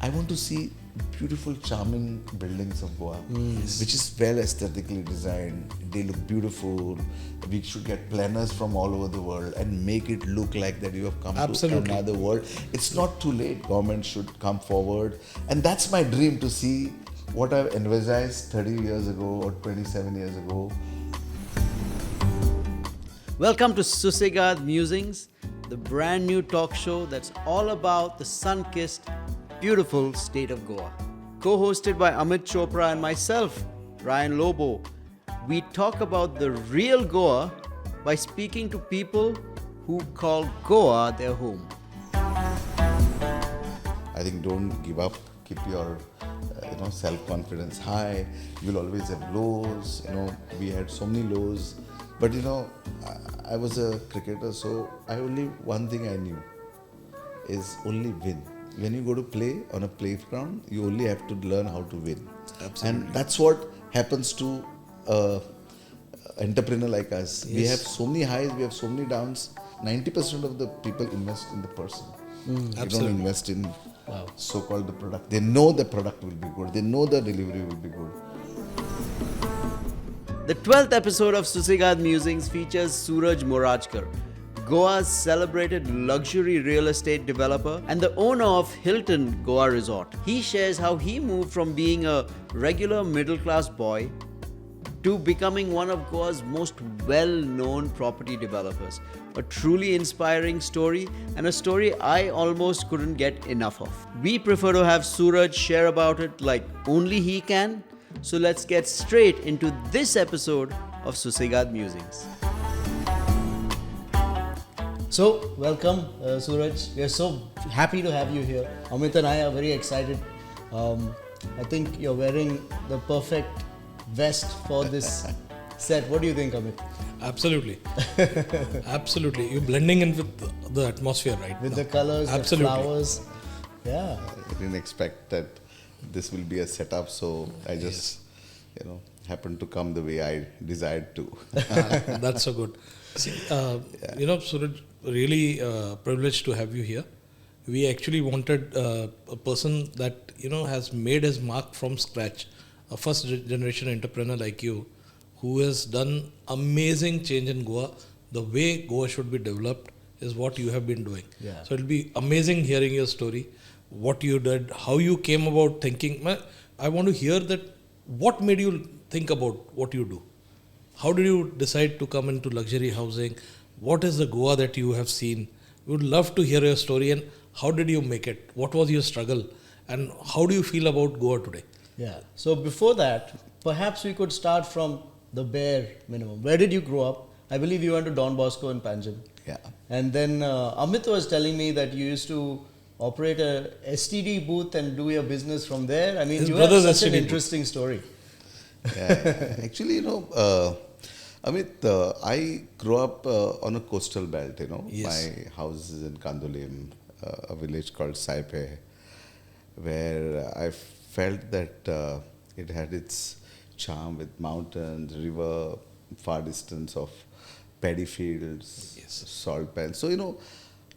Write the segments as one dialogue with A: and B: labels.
A: I want to see beautiful, charming buildings of Goa, which is well aesthetically designed. They look beautiful. We should get planners from all over the world and make it look like that you have come to another world. It's not too late. Government should come forward. And that's my dream, to see what I've envisaged 30 years ago or 27 years ago.
B: Welcome to Susegaad Musings, the brand new talk show that's all about the sun-kissed, beautiful state of Goa. Co-hosted by Amit, Chopra and myself, Ryan Lobo, we talk about the real Goa by speaking to people who call Goa their home.
A: I think don't give up. Keep your self-confidence high. You'll always have lows. We had so many lows. But I was a cricketer, so one thing I knew is only win. When you go to play on a playground, you only have to learn how to win.
C: Absolutely.
A: And that's what happens to an entrepreneur like us.
C: Yes.
A: We have so many highs, we have so many downs. 90% of the people invest in the person. They don't invest in so-called the product. They know the product will be good. They know the delivery will be good.
B: The 12th episode of Susegaad Musings features Suraj Morajkar, Goa's celebrated luxury real estate developer and the owner of Hilton Goa Resort. He shares how he moved from being a regular middle-class boy to becoming one of Goa's most well-known property developers. A truly inspiring story, and a story I almost couldn't get enough of. We prefer to have Suraj share about it like only he can. So let's get straight into this episode of Susegaad Musings. So, welcome Suraj. We are so happy to have you here. Amit and I are very excited. I think you're wearing the perfect vest for this set. What do you think, Amit?
C: Absolutely. Absolutely. You're blending in with the atmosphere right
B: With
C: now.
B: the colors,
C: Absolutely.
B: the flowers. Yeah.
A: I didn't expect that this will be a setup, so I just, happened to come the way I desired to.
C: That's so good. See, Suraj, really privileged to have you here. We actually wanted a person that, has made his mark from scratch. A first generation entrepreneur like you, who has done amazing change in Goa. The way Goa should be developed is what you have been doing.
B: Yeah.
C: So it'll be amazing hearing your story, what you did, how you came about thinking. I want to hear that. What made you think about what you do? How did you decide to come into luxury housing? What is the Goa that you have seen? We would love to hear your story, and how did you make it? What was your struggle? And how do you feel about Goa today?
B: Yeah. So before that, perhaps we could start from the bare minimum. Where did you grow up? I believe you went to Don Bosco in Panjim.
A: Yeah.
B: And then Amit was telling me that you used to operate a STD booth and do your business from there. I mean,
C: His
B: you have
C: brother's
B: such an
C: STD
B: interesting story.
A: Yeah. Actually, Amit, I grew up on a coastal belt,
C: Yes.
A: My house is in Kandolim, a village called Saipe, where I felt that it had its charm with mountains, river, far distance of paddy fields,
C: Yes.
A: salt pans. So,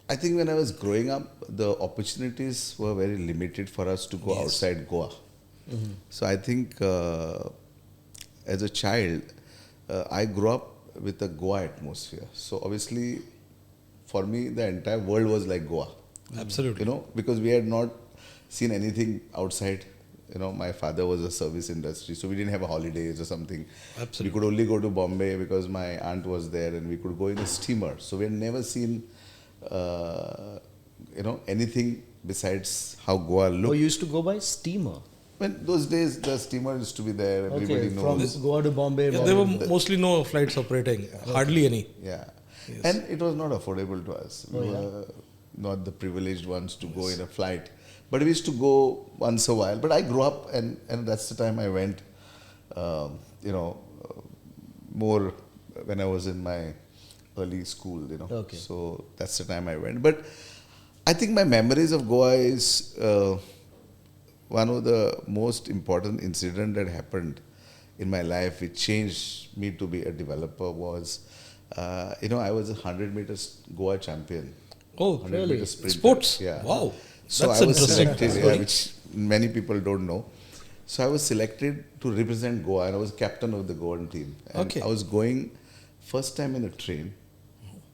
A: I think when I was growing up, the opportunities were very limited for us to go
C: Yes.
A: outside Goa. So I think as a child, I grew up with a Goa atmosphere. So obviously, for me, the entire world was like Goa.
C: Absolutely.
A: Because we had not seen anything outside. My father was a service industry, so we didn't have holidays or something.
C: Absolutely.
A: We could only go to Bombay because my aunt was there, and we could go in a steamer. So we had never seen, anything besides how Goa looked.
B: Oh, you used to go by steamer.
A: When those days, the steamer used to be there. Everybody knows.
B: From Goa to Bombay.
C: Yeah, there were mostly no flights operating, hardly any.
A: Yeah.
C: Yes.
A: And it was not affordable to us. We were not the privileged ones to go in a flight. But we used to go once a while. But I grew up, and that's the time I went, more when I was in my early school,
B: Okay.
A: So that's the time I went. But I think my memories of Goa is one of the most important incident that happened in my life, which changed me to be a developer, was, I was a 100 meters Goa champion.
C: Oh,
A: 100
C: really?
A: meter sprinter.
C: Sports?
A: Yeah.
C: Wow.
A: So
C: That's
A: I was
C: interesting.
A: selected,
C: Story.
A: many people don't know. So I was selected to represent Goa, and I was captain of the Goan team. And
C: Okay.
A: I was going first time in a train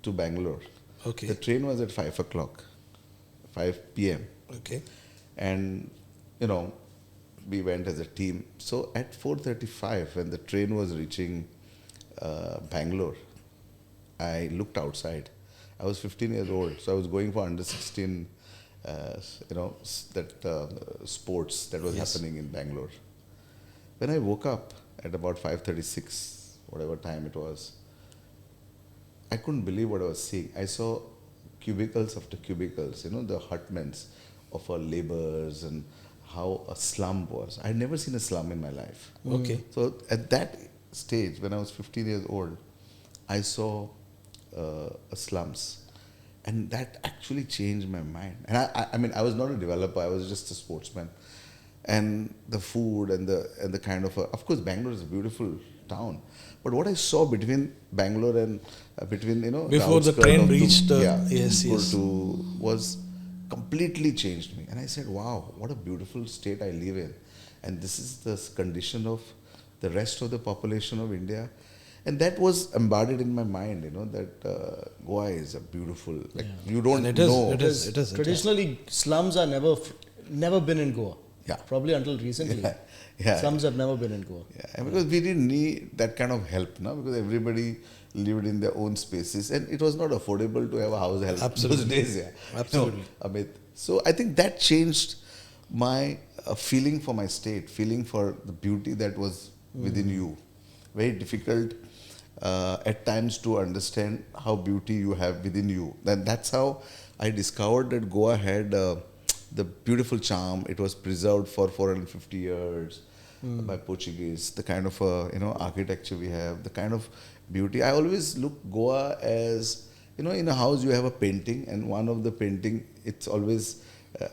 A: to Bangalore.
C: Okay.
A: The train was at 5 o'clock, 5 p.m.
C: Okay.
A: And, we went as a team. So at 4:35, when the train was reaching Bangalore, I looked outside. I was 15 years old, so I was going for under 16, sports that was happening in Bangalore. When I woke up at about 5:36, whatever time it was, I couldn't believe what I was seeing. I saw cubicles after cubicles, the hutments of our laborers and how a slum was. I'd never seen a slum in my life.
C: Okay.
A: So at that stage, when I was 15 years old, I saw slums. And that actually changed my mind. And I mean, I was not a developer, I was just a sportsman. And the food and the kind of course, Bangalore is a beautiful town. But what I saw between Bangalore and
C: Before the
A: outskirt
C: train
A: of
C: reached,
A: yes,
C: yes.
A: was completely changed me. And I said, wow, what a beautiful state I live in. And this is the condition of the rest of the population of India. And that was embodied in my mind, that Goa is a beautiful, you don't
C: And it is,
A: know.
C: it is.
D: Traditionally, slums are never been in Goa.
A: Yeah.
D: Probably until recently.
A: Yeah.
D: Slums have never been in Goa.
A: Yeah, and because we didn't need that kind of help, because everybody lived in their own spaces, and it was not affordable to have a house help
C: Absolutely.
A: those days. Yeah,
C: Absolutely.
A: Amit. So I think that changed my feeling for my state, feeling for the beauty that was within you. Very difficult at times to understand how beauty you have within you. Then that's how I discovered that Goa had the beautiful charm. It was preserved for 450 years by Portuguese. The kind of architecture we have, the kind of beauty. I always look Goa as in a house you have a painting, and one of the painting, it's always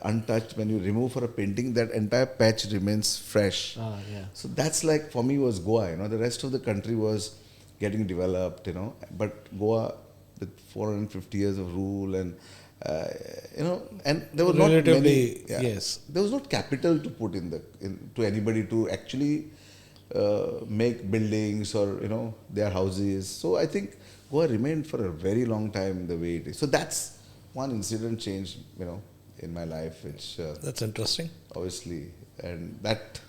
A: untouched. When you remove for a painting, that entire patch remains fresh.
D: Yeah.
A: So that's like for me was Goa. The rest of the country was getting developed. But Goa with 450 years of rule and and there was not
C: Relatively,
A: many.
C: yes.
A: There was not capital to put to anybody to actually make buildings or their houses. So I think Goa remained for a very long time the way it is. So that's one incident changed in my life, which
C: That's interesting.
A: obviously, and that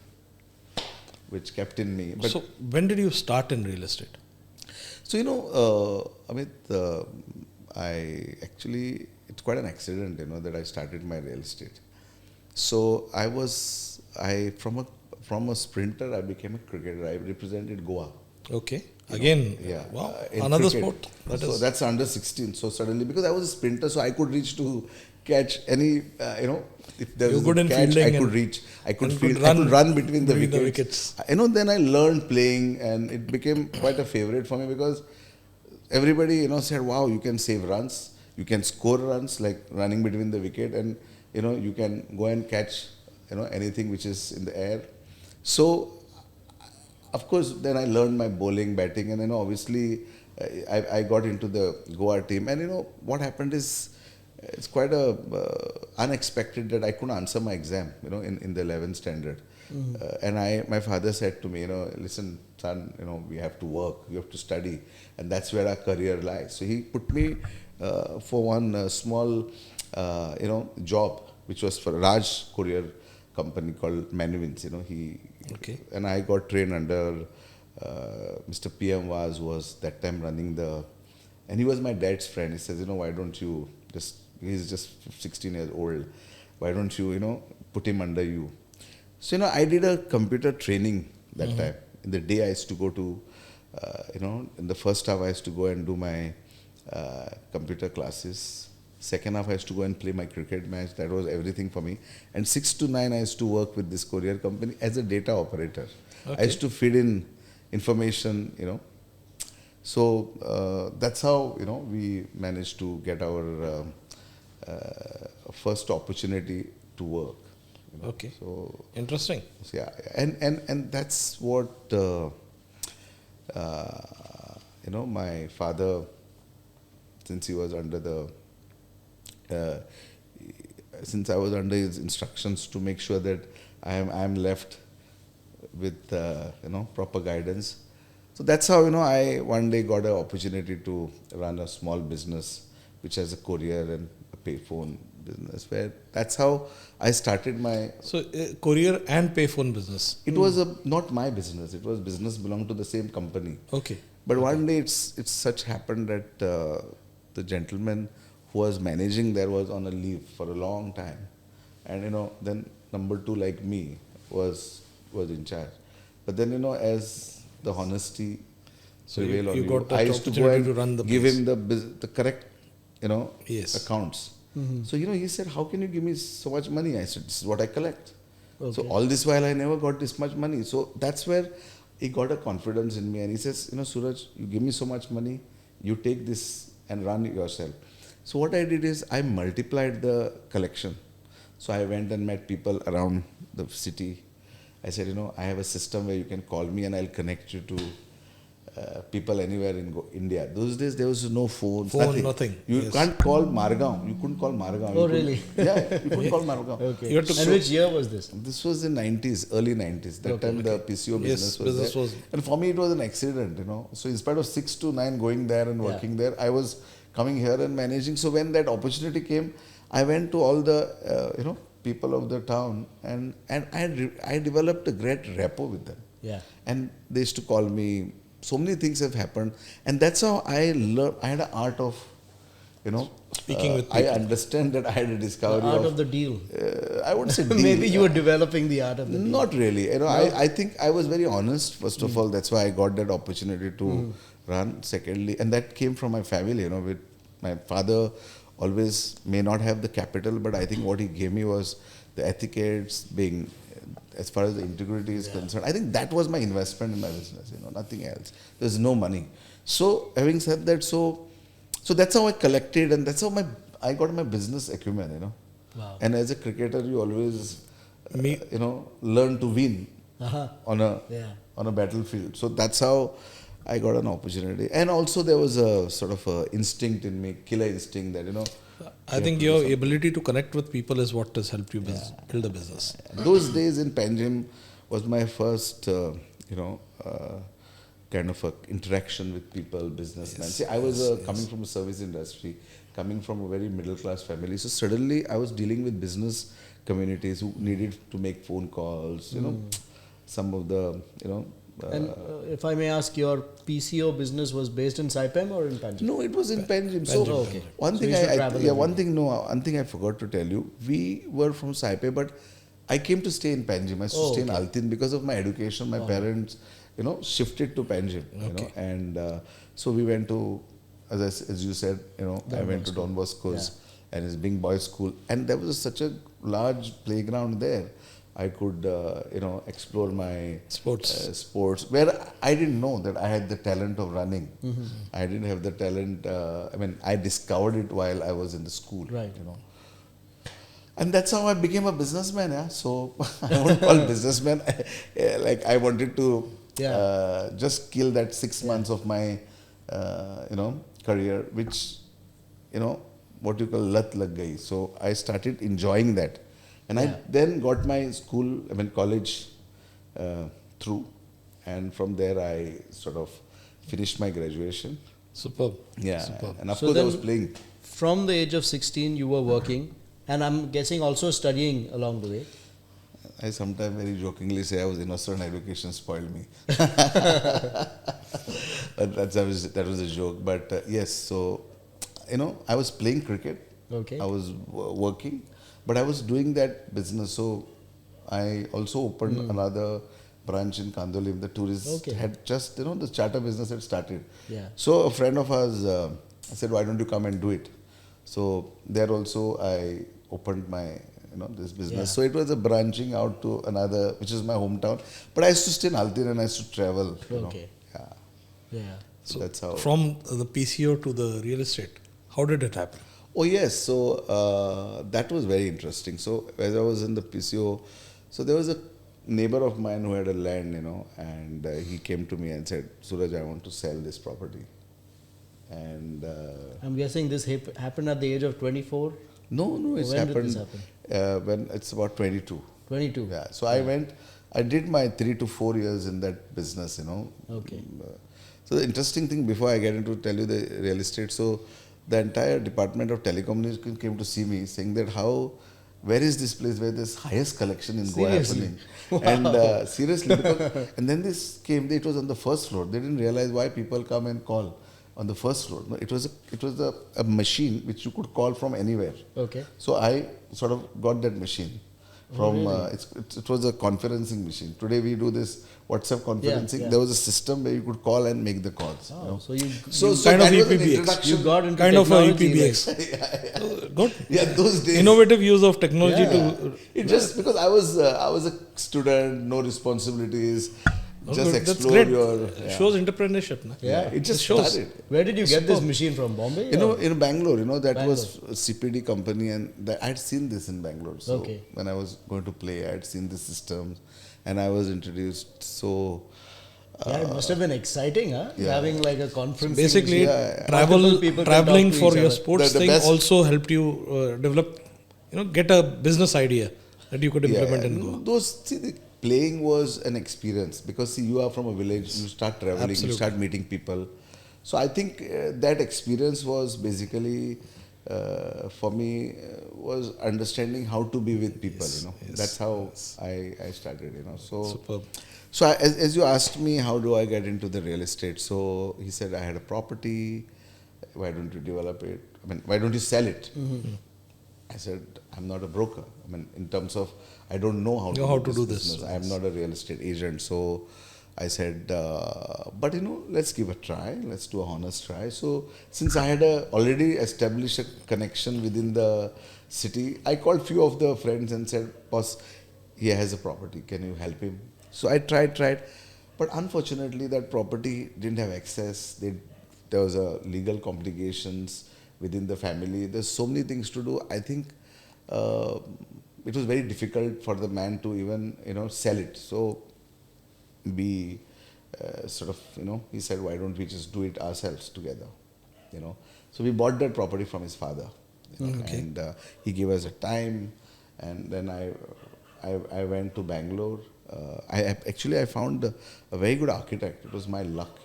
A: which kept in me. But
C: So when did you start in real estate?
A: so Amit, I actually, it's quite an accident that I started my real estate. So from a sprinter I became a cricketer. I represented Goa.
C: Okay. Again,
A: Yeah.
C: wow,
A: In
C: another
A: cricket.
C: sport.
A: So that's under 16. So suddenly, because I was a sprinter, so I could reach to catch any, if there
C: You're
A: was
C: good
A: a
C: in
A: catch, I
C: fielding
A: could
C: and-
A: reach. I could
C: and
A: field.
C: could
A: I could
C: run
A: run between the
C: between the
A: wickets.
C: wickets.
A: Then I learned playing, and it became quite a favorite for me because everybody, said, wow, you can save runs, you can score runs, like running between the wicket, and, you can go and catch, anything which is in the air. So, of course, then I learned my bowling, batting, and, obviously, I got into the Goa team. And, what happened is, it's quite unexpected that I couldn't answer my exam, in the 11th standard. And my father said to me, listen, son, we have to work, we have to study, and that's where our career lies. So he put me for one small, job, which was for Raj Courier company called Manuins.
C: Okay.
A: And I got trained under Mr. PM was that time running and he was my dad's friend. He says, why don't you he's just 16 years old, why don't you, put him under you? So, I did a computer training that time. In the day I used to go to, in the first half I used to go and do my computer classes. Second half I used to go and play my cricket match. That was everything for me. And 6 to 9 I used to work with this courier company as a data operator.
C: Okay.
A: I used to feed in information, So that's how, we managed to get our first opportunity to work.
C: Okay.
A: So
C: Interesting.
A: yeah, and that's what my father, since he was under the since I was under his instructions to make sure that I am left with proper guidance. So that's how I one day got an opportunity to run a small business which has a courier and a payphone business. Where that's how I started my.
C: So courier and payphone business.
A: It was not my business. It was business belonged to the same company.
C: Okay.
A: But one day it's such happened that the gentleman who was managing there was on a leave for a long time, and then number two like me was in charge. But then as the honesty
C: So
A: prevailed on
C: you got that
A: I used to go
C: opportunity
A: and
C: to run the
A: give
C: place.
A: him the correct
C: Yes.
A: accounts. So he said, "How can you give me so much money?" I said, "This is what I collect."
D: Okay.
A: So all this while I never got this much money. So that's where he got a confidence in me, and he says, "Suraj, you give me so much money, you take this and run it yourself." So what I did is I multiplied the collection. So I went and met people around the city. I said, I have a system where you can call me and I'll connect you to people anywhere in India. Those days there was no phones,
C: nothing.
A: You
C: Yes.
A: can't call Margao. You couldn't call Margao.
D: Oh,
A: You couldn't-
D: really?
A: Yeah, you couldn't call Margao.
D: Okay.
C: You had to
D: And
C: go-
D: which year was this?
A: This was in 90s, early 90s. That time the PCO
C: Yes,
A: business was
C: business
A: there.
C: was-
A: And for me it was an accident, So in spite of 6 to 9 going there and working there, I was coming here and managing. So when that opportunity came, I went to all the, people of the town and I developed a great rapport with them.
D: Yeah.
A: And they used to call me. So many things have happened. And that's how I learned. I had an art of,
C: Speaking with
A: I
C: people.
A: understand that I had a discovery
D: The art of the deal.
A: I wouldn't say deal.
D: Maybe you were developing the art of the deal.
A: Not really. I think I was very honest, first of all. That's why I got that opportunity to run. Secondly, and that came from my family, with my father always may not have the capital, but I think what he gave me was the etiquettes, being, as far as the integrity is concerned. I think that was my investment in my business, nothing else. There's no money. So having said that, so that's how I collected, and that's how I got my business acumen,
D: Wow.
A: And as a cricketer, you always,
C: Me-
A: learn to win
D: Uh-huh.
A: on a battlefield. So that's how I got an opportunity. And also there was a sort of a instinct in me, killer instinct that,
C: I think your ability to connect with people is what has helped you build a business.
A: those days in Panjim was my first, kind of a interaction with people, businessmen. See, I was coming from a service industry, coming from a very middle class family. So suddenly I was dealing with business communities who needed to make phone calls, some of the,
D: And if I may ask, your PCO business was based in Saipem or in Panjim?
A: No, it was in Panjim. So
D: Oh, okay.
A: one
D: So
A: thing
D: you should travel
A: one thing I forgot to tell you. We were from Saipe, but I came to stay in Panjim. I used to stay in Altin because of my education. My parents, shifted to Panjim. And so we went to, as you said, I went to Don Bosco's and his Bing Boys School, and there was such a large playground there. I could, explore my sports where I didn't know that I had the talent of running. I didn't have the talent. I discovered it while I was in the school.
D: Right.
A: And that's how I became a businessman. Yeah. So I won't call businessman. Like I wanted to just kill that 6 months of my, career, which, what you call lat lag gayi. So I started enjoying that. And I then got my college through, and from there I sort of finished my graduation.
C: Superb.
A: Yeah,
C: Superb.
A: and of
D: So
A: course I
D: then-
A: was playing.
D: From the age of 16, you were working, and I'm guessing also studying along the way.
A: I sometimes very jokingly say I was innocent, education spoiled me. But that was a joke. But yes, so, I was playing cricket.
D: Okay.
A: I was working, but I was doing that business. So I also opened another branch in Kandolim. The tourists had just, the charter business had started.
D: Yeah.
A: So a friend of ours said, why don't you come and do it? So there also I opened my, this business.
D: Yeah.
A: So it was a branching out to another, which is my hometown. But I used to stay in Altin and I used to travel.
D: Okay.
A: Yeah.
D: Yeah.
A: So that's how.
C: From the PCO to the real estate, how did it happen?
A: Oh yes, so that was very interesting. So as I was in the PCO, so there was a neighbor of mine who had a land, and he came to me and said, Suraj, I want to sell this property. And
D: I'm guessing this happened at the age of 24?
A: No, it's
D: When did
A: happened
D: this happen?
A: when it's about 22.
D: 22.
A: Yeah, so I did my 3 to 4 years in that business, you know.
D: Okay.
A: So the interesting thing, before I get into tell you the real estate, so the entire department of telecommunications came to see me saying that where is this place where there's highest collection in Goa
D: Seriously?
A: happening? And seriously, because, and then this came, it was on the first floor. They didn't realize why people come and call on the first floor. No, it was a machine which you could call from anywhere.
D: Okay.
A: So I sort of got that machine from
D: really?
A: it was a conferencing machine. Today we do this WhatsApp conferencing.
D: yeah.
A: There was a system where you could call and make the calls.
D: Oh,
A: you know?
D: so you
C: Kind of
A: that was an
C: EPBX.
A: introduction.
D: you got into
C: Kind of a
D: technology,
C: EPBX. Good.
A: Yeah, those days.
C: Innovative use of technology
A: Yeah.
C: to.
A: It just because I was a student, no responsibilities,
C: Oh,
A: just
C: good. That's
A: explore
C: great.
A: your.
C: Shows entrepreneurship. Na?
D: Yeah.
A: It just
C: shows.
A: started.
D: Where did you get this machine from? Bombay?
A: You know,
D: or-
A: in Bangalore, you know, that
D: Bangalore.
A: was a CPD company, and I had seen this in Bangalore. So
D: Okay.
A: when I was going to play, I had seen the systems, and I was introduced. So
D: yeah, it must have been exciting, huh?
A: Yeah.
D: Having like a conference.
C: Basically,
A: Yeah.
D: Multiple people can
C: traveling
D: talk to
C: for
D: each
C: your
D: other.
C: sports
A: The
C: thing
A: best-
C: also helped you develop, get a business idea that you could implement in Goa.
A: the playing was an experience because see, you are from a village, you start traveling,
C: Absolutely.
A: you start meeting people. So I think that experience was basically for me was understanding how to be with people.
C: Yes,
A: you know,
C: yes,
A: that's how I started. You know, so.
C: Superb.
A: So as you asked me, how do I get into the real estate? So he said, I had a property. Why don't you develop it? I mean, why don't you sell it? I said, I'm not a broker. I mean, in terms of, I don't know how to do this business. I am not a real estate agent. So I said, but let's give a try. Let's do a honest try. So since I had already established a connection within the city, I called few of the friends and said, boss, he has a property. Can you help him? So I tried. But unfortunately, that property didn't have access. There was a legal complications within the family. There's so many things to do. I think it was very difficult for the man to even sell it. So we he said, why don't we just do it ourselves together? So we bought that property from his father,
C: Okay.
A: and he gave us a time, and then I went to Bangalore. I found a very good architect. It was my luck,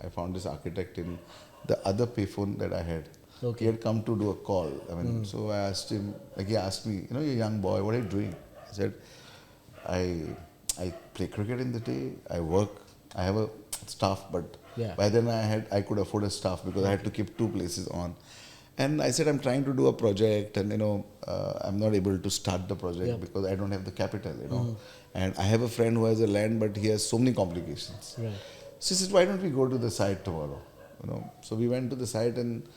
A: I found this architect in the other payphone that I had.
D: Okay.
A: He had come to do a call. So I asked him, he asked me, you're a young boy, what are you doing? I said, I play cricket in the day, I work, I have a staff, but
D: Yeah.
A: by then I could afford a staff because I had to keep 2 places on. And I said, I'm trying to do a project and, I'm not able to start the project
D: Yeah.
A: because I don't have the capital, And I have a friend who has a land, but he has so many complications.
D: Right.
A: So he said, why don't we go to the site tomorrow? So we went to the site and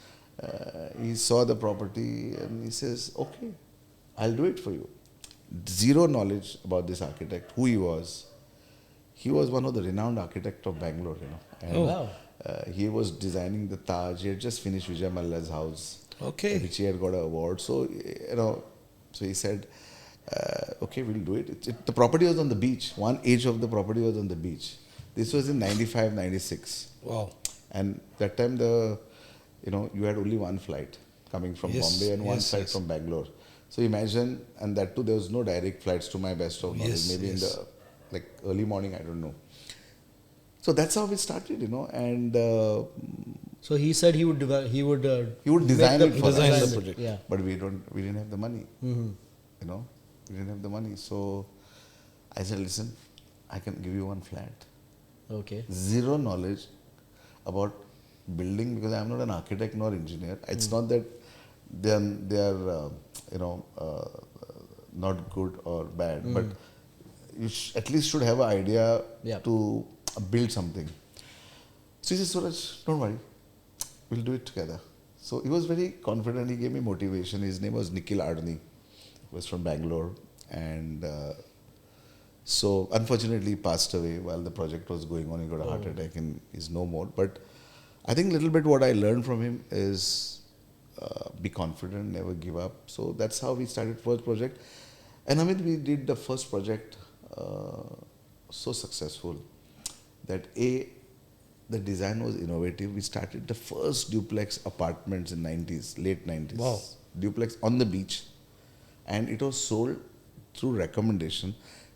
A: he saw the property and he says, okay, I'll do it for you. Zero knowledge about this architect, who he was. He was one of the renowned architects of Bangalore, And
C: Oh.
D: Wow.
A: he was designing the Taj. He had just finished Vijay Malla's house,
C: Okay.
A: which he had got an award. So, so he said, okay, we'll do it. The property was on the beach. One edge of the property was on the beach. This was in 95, 96.
C: Wow.
A: And that time you had only one flight coming from
C: Yes,
A: Bombay and one
C: yes,
A: flight
C: yes.
A: from Bangalore. So imagine, and that too, there was no direct flights to my best of knowledge.
C: Yes,
A: Maybe
C: yes.
A: in the early morning, I don't know. So that's how we started, and
D: So he said he would
A: he would
D: make
A: design it for
C: design
A: us.
C: the project.
D: Yeah.
A: But we didn't have the money. We didn't have the money. So I said, listen, I can give you one flat.
D: Okay.
A: Zero knowledge about building because I am not an architect nor engineer. It's not that they are not good or bad, but you at least should have an idea
D: Yeah.
A: to build something. So he said, Suraj, don't worry, we'll do it together. So he was very confident. He gave me motivation. His name was Nikhil Adani. He was from Bangalore, and so unfortunately he passed away while the project was going on. He got a heart attack and he's no more. But I think a little bit what I learned from him is be confident, never give up. So that's how we started first project. And Amit, we did the first project so successful that the design was innovative. We started the first duplex apartments in 90s, late 90s.
C: Wow.
A: duplex on the beach, and it was sold through recommendation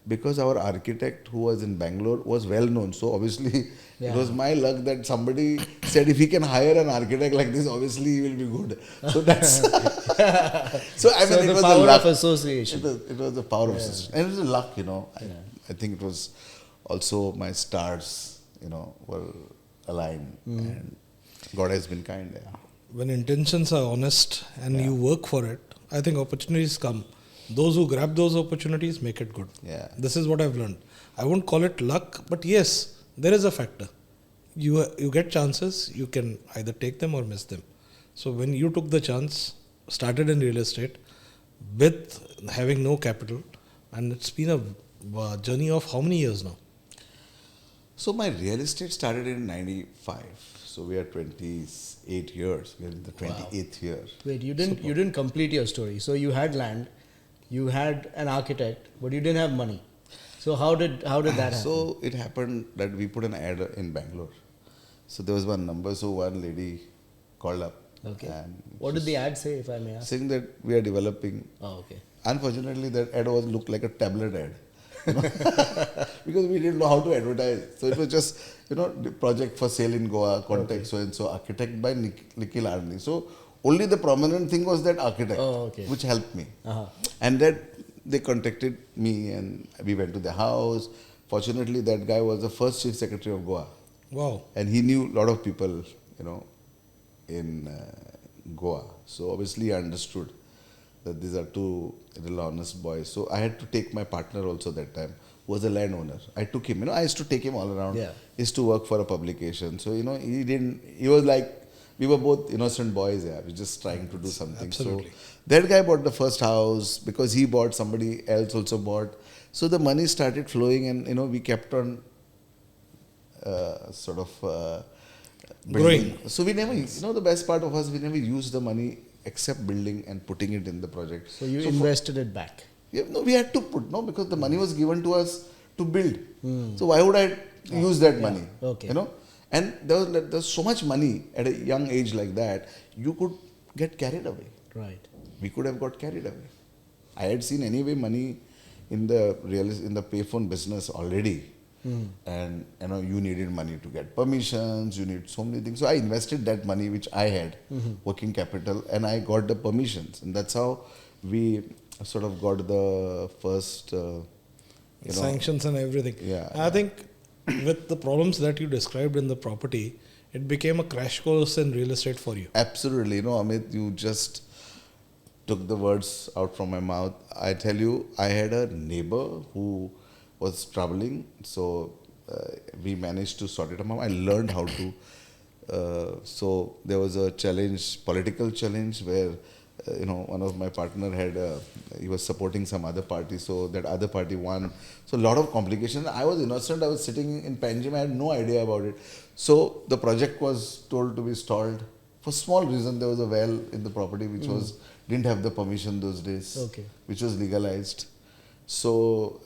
A: because our architect who was in Bangalore was well known. So obviously it was my luck that somebody said if he can hire an architect like this, obviously he will be good. So that's so I mean it
D: the
A: was
D: power
A: a luck.
D: of association.
A: It was the power of association, and it was a luck, you know. I think it was also my stars, you know, were aligned, and God has been kind. Yeah.
C: When intentions are honest and you work for it, I think opportunities come. Those who grab those opportunities make it good.
A: Yeah.
C: This is what I've learned. I won't call it luck, but yes, there is a factor. You get chances, you can either take them or miss them. So when you took the chance, started in real estate with having no capital, and it's been a journey of how many years now?
A: So my real estate started in '95. So we are 28 years. We are in the 28th year.
D: Wait, you didn't complete your story. So you had land, you had an architect, but you didn't have money. So how did that happen?
A: So it happened that we put an ad in Bangalore. So there was one number. So one lady called up.
D: Okay.
A: And
D: What did the ad say, if I may ask?
A: saying that we are developing.
D: Oh, okay.
A: Unfortunately, that ad looked like a tablet ad. You know? Because we didn't know how to advertise. So it was just, you know, the project for sale in Goa, contact so and so, architect by Nikhil Arni. So only the prominent thing was that architect, which helped me. And that they contacted me and we went to the house. Fortunately, that guy was the first chief secretary of Goa.
C: Wow.
A: And he knew a lot of people, you know, in Goa. So obviously I understood that these are two real honest boys. So I had to take my partner also that time, who was a landowner. I took him, you know, I used to take him all around.
D: Yeah.
A: He used to work for a publication. So, you know, he was like, we were both innocent boys, yeah. We were just trying to do something.
C: Absolutely.
A: So that guy bought the first house because he bought, somebody else also bought. So the money started flowing and, you know, we kept on
C: Growing.
A: So we never, you know, the best part of us, we never used the money except building and putting it in the project.
D: So you invested it back.
A: Yeah, no, we had to put, no, because the money was given to us to build. So why would I use that money?
D: Okay.
A: You know? And there was so much money at a young age like that, you could get carried away.
D: Right.
A: We could have got carried away. I had seen anyway money in the payphone business already. And you know, you needed money to get permissions, you need so many things. So I invested that money which I had, working capital, and I got the permissions. And that's how we sort of got the first
C: Sanctions and everything.
A: Yeah.
C: I think with the problems that you described in the property, it became a crash course in real estate for you.
A: Absolutely. You know, Amit, you just took the words out from my mouth. I tell you, I had a neighbor who was traveling, so we managed to sort it out. I learned how to. So there was a challenge, political challenge, where you know, one of my partner had he was supporting some other party, so that other party won. So a lot of complications. I was innocent. I was sitting in Panjim. I had no idea about it. So the project was told to be stalled for small reason. There was a well in the property which didn't have the permission those days, which was legalized. So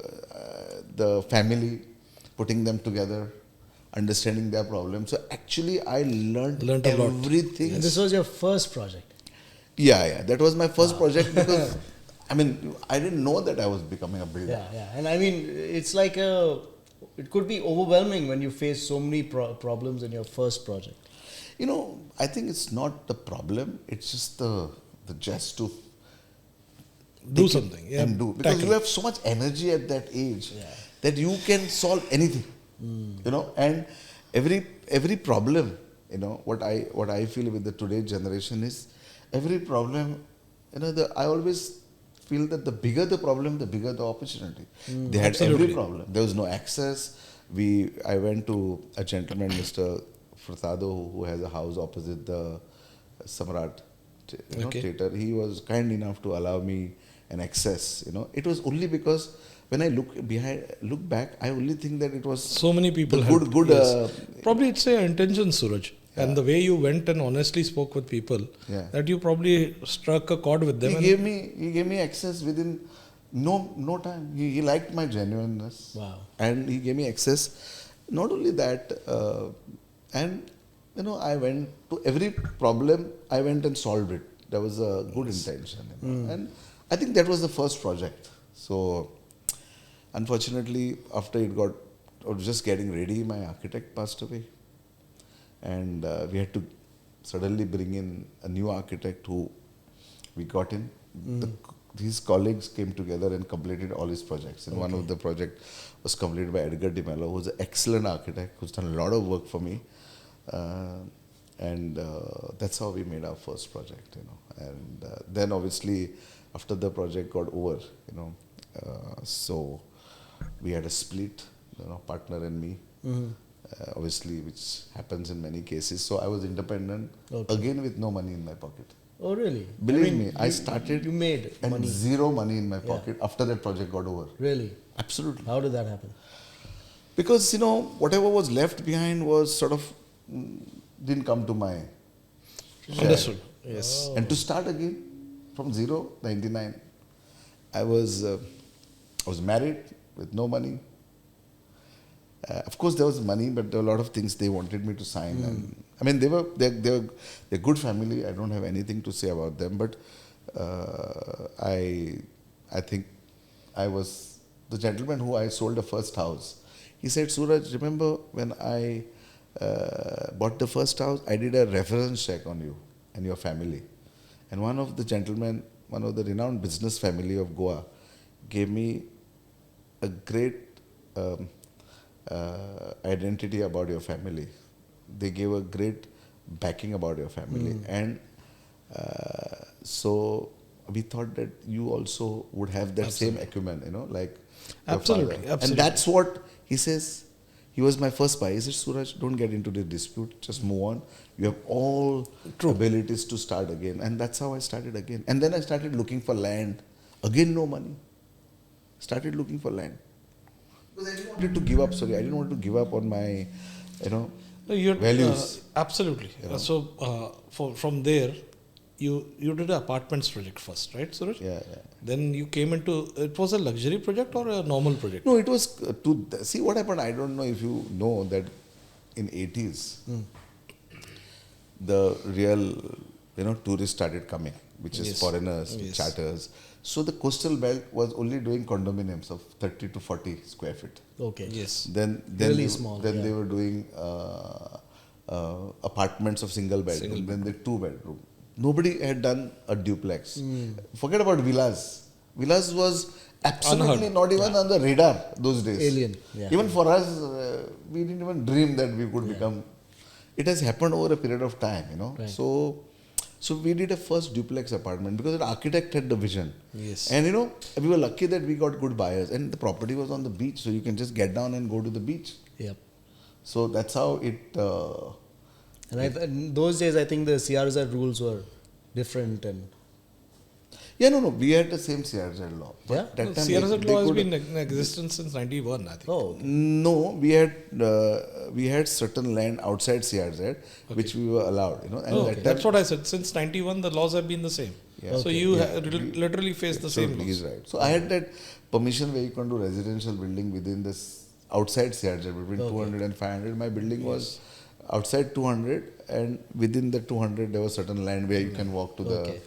A: the family putting them together, understanding their problem. So actually I learned
C: a lot.
A: everything.
D: And this was your first project?
A: Yeah. That was my first project because, I mean, I didn't know that I was becoming a builder.
D: Yeah. And I mean, it's like it could be overwhelming when you face so many problems in your first project.
A: You know, I think it's not the problem. It's just the just to
C: Do something. Yeah.
A: and do, because you have so much energy at that age that you can solve anything. You know, and every problem, you know, what I feel with the today's generation is every problem, you know, I always feel that the bigger the problem, the bigger the opportunity. They had every problem. There was no access. I went to a gentleman, Mr. Furtado, who has a house opposite the Samrat theatre. He was kind enough to allow me an access. You know, it was only because when I look back, I only think that it was
C: so many people
A: good.
C: Yes. Probably it's your intention, Suraj. And the way you went and honestly spoke with people, that you probably struck a chord with them.
A: He gave me access within no time. He liked my genuineness.
D: Wow.
A: And he gave me access. Not only that, and you know, I went to every problem, I went and solved it. There was a good intention. You know? And I think that was the first project. So, unfortunately, after I was just getting ready, my architect passed away. And we had to suddenly bring in a new architect who we got in. His colleagues came together and completed all his projects. And one of the project was completed by Edgar de Mello, who's an excellent architect, who's done a lot of work for me. And that's how we made our first project, you know. And then obviously, after the project got over, you know, so we had a split, you know, partner and me. Obviously, which happens in many cases. So I was independent, again with no money in my pocket.
D: Oh, really?
A: Believe me, I started
D: You made
A: and
D: money.
A: zero money in my pocket after that project got over.
D: Really?
A: Absolutely.
D: How did that happen?
A: Because, you know, whatever was left behind was sort of didn't come to my share.
C: Understood. Yes.
A: And to start again from 99, I was married with no money. Of course, there was money, but there were a lot of things they wanted me to sign. And I mean, they're good family. I don't have anything to say about them. But I think I was the gentleman who I sold the first house. He said, Suraj, remember when I bought the first house, I did a reference check on you and your family. And one of the gentlemen, one of the renowned business family of Goa, gave me a great identity about your family. They gave a great backing about your family. And so we thought that you also would have that same acumen, you know, like your
C: Absolutely,
A: father.
C: absolutely.
A: And that's what he says. He was my first buyer. He said, Suraj, don't get into the dispute. Just move on. You have all abilities to start again. And that's how I started again. And then I started looking for land. Again, no money. Started looking for land. Because I didn't want to give up, I didn't want to give up on my, you know, values.
C: Absolutely. So from there, you did an apartments project first, right, Suraj?
A: Yeah.
C: Then you came into, it was a luxury project or a normal project?
A: No, it was see what happened. I don't know if you know that in 80s, the real, you know, tourists started coming, which is foreigners, charters. So the coastal belt was only doing condominiums of 30 to 40 square feet.
D: Okay.
C: Yes.
A: Then
D: Really small,
A: they were doing apartments of single bed, and then the 2 bedroom. Nobody had done a duplex. Forget about villas. Villas was absolutely not even on the radar those days.
D: Alien. Yeah.
A: Even for us, we didn't even dream that we could become. It has happened over a period of time, you know.
D: Right.
A: So we did a first duplex apartment because the architect had the vision.
C: Yes.
A: And you know, we were lucky that we got good buyers, and the property was on the beach, so you can just get down and go to the beach.
D: Yep.
A: So that's how it.
D: And in those days, I think the CRZ rules were different and
A: Yeah, no. We had the same CRZ law. But
D: Yeah?
A: that time
C: CRZ
A: they
C: law has
A: could-
C: been in existence since 91, I think.
D: oh,
A: No, we had certain land outside CRZ which we were allowed. You know, and that time,
C: That's what I said. Since 91, the laws have been the same.
A: Yeah.
C: So you literally face the same
A: Absolutely,
C: laws.
A: he's right. So I had that permission where you can do residential building within this outside CRZ between 200 and 500. My building was outside 200, and within the 200 there was certain land where you can walk to the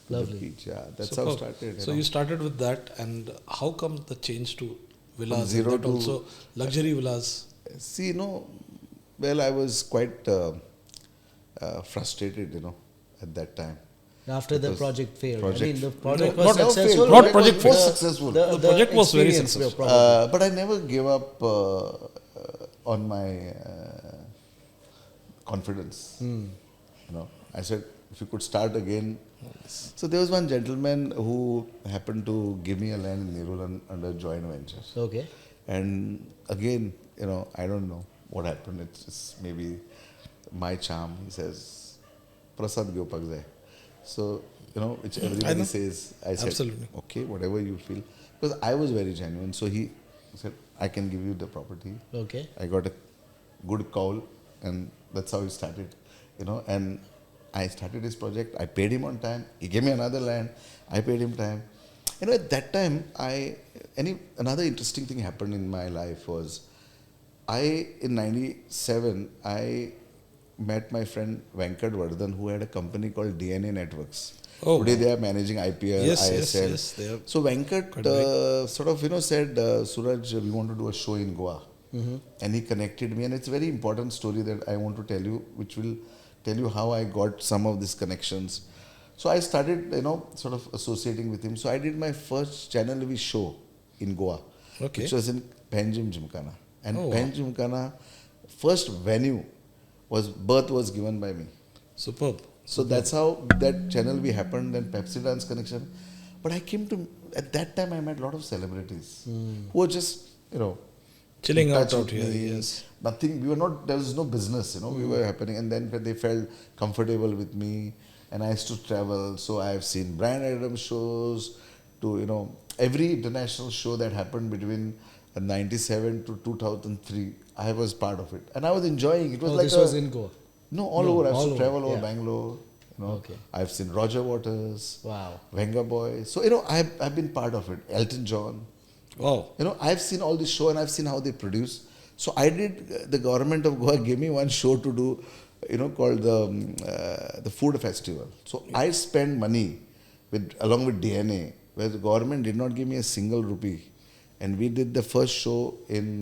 D: Lovely.
A: beach. Yeah, that's
C: Superb.
A: how it started.
C: So you started with that, and how comes the change to villas?
A: zero
C: and that
A: to-
C: also luxury villas.
A: See, you know, well, I was quite frustrated, you know, at that time.
D: after the
A: Because
D: project failed. I
A: project-
D: mean, the project
C: No,
D: was
C: not
D: successful.
A: failed.
C: Not
D: but
C: project
A: was
C: failed.
A: successful.
C: The project was very
D: experience
C: successful.
D: probably.
A: But I never gave up on my confidence. You know, I said, if you could start again. So there was one gentleman who happened to give me a land in Nerul under joint venture.
D: Okay.
A: And again, you know, I don't know what happened. It's just maybe my charm. He says, Prasad Gyopakzai. So, you know, which everybody says. I said,
C: Absolutely.
A: okay, whatever you feel. Because I was very genuine. So he said, I can give you the property.
D: Okay.
A: I got a good call, and that's how it started. You know, and I started his project. I paid him on time. He gave me another land. I paid him time. You know, at that time, another interesting thing happened in my life was, in 97, I met my friend Venkat Vardhan, who had a company called DNA Networks.
C: Oh,
A: Today
C: wow.
A: they are managing IPL,
C: Yes,
A: ISL.
C: yes, they are
A: So Venkat
C: quite big.
A: sort of said, Suraj, we want to do a show in Goa, and he connected me, and it's a very important story that I want to tell you, which will tell you how I got some of these connections. So I started, sort of associating with him. So I did my first Channel V show in Goa,
C: Okay.
A: which was in Panjim Gymkhana. And
C: Oh, wow.
A: Panjim Gymkhana, first venue birth was given by me.
C: Superb.
A: So that's how that Channel V happened, then Pepsi Dance connection. But at that time I met a lot of celebrities who were just,
C: Chilling
A: in touch
C: out
A: with
C: here,
A: me.
C: yes.
A: Nothing, there was no business, we were happening. And then when they felt comfortable with me, and I used to travel. So I have seen Brian Adams shows to, every international show that happened between 97 to 2003, I was part of it. And I was enjoying it. It was like
D: this was in Goa.
A: No, all
D: No,
A: over. I
D: all
A: used to
D: over,
A: travel over
D: yeah.
A: Bangalore.
D: Okay.
A: I've seen Roger Waters,
D: Wow.
A: Venga Boy. So, I've been part of it. Elton John.
C: Wow.
A: I've seen all this show and I've seen how they produce. So I did, the government of Goa gave me one show to do, called the Food Festival. So I spent money along with DNA, where the government did not give me a single rupee. And we did the first show in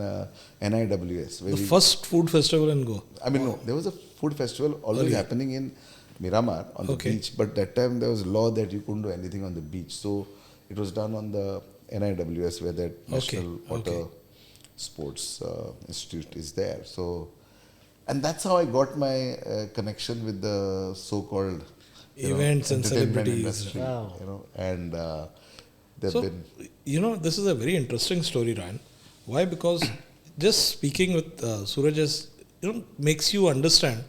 A: NIWS.
C: The first food festival in Goa.
A: No, there was a food festival always
C: Earlier.
A: happening in Miramar on the
C: Okay.
A: beach, but that time there was a law that you couldn't do anything on the beach. So it was done on the NIWS, where that National Water Sports Institute is there. So, and that's how I got my connection with the so-called
C: Events and
A: entertainment
C: celebrities.
A: industry.
D: Wow.
A: And they've
C: So,
A: been.
C: this is a very interesting story, Ryan. Why? Because just speaking with Suraj is, makes you understand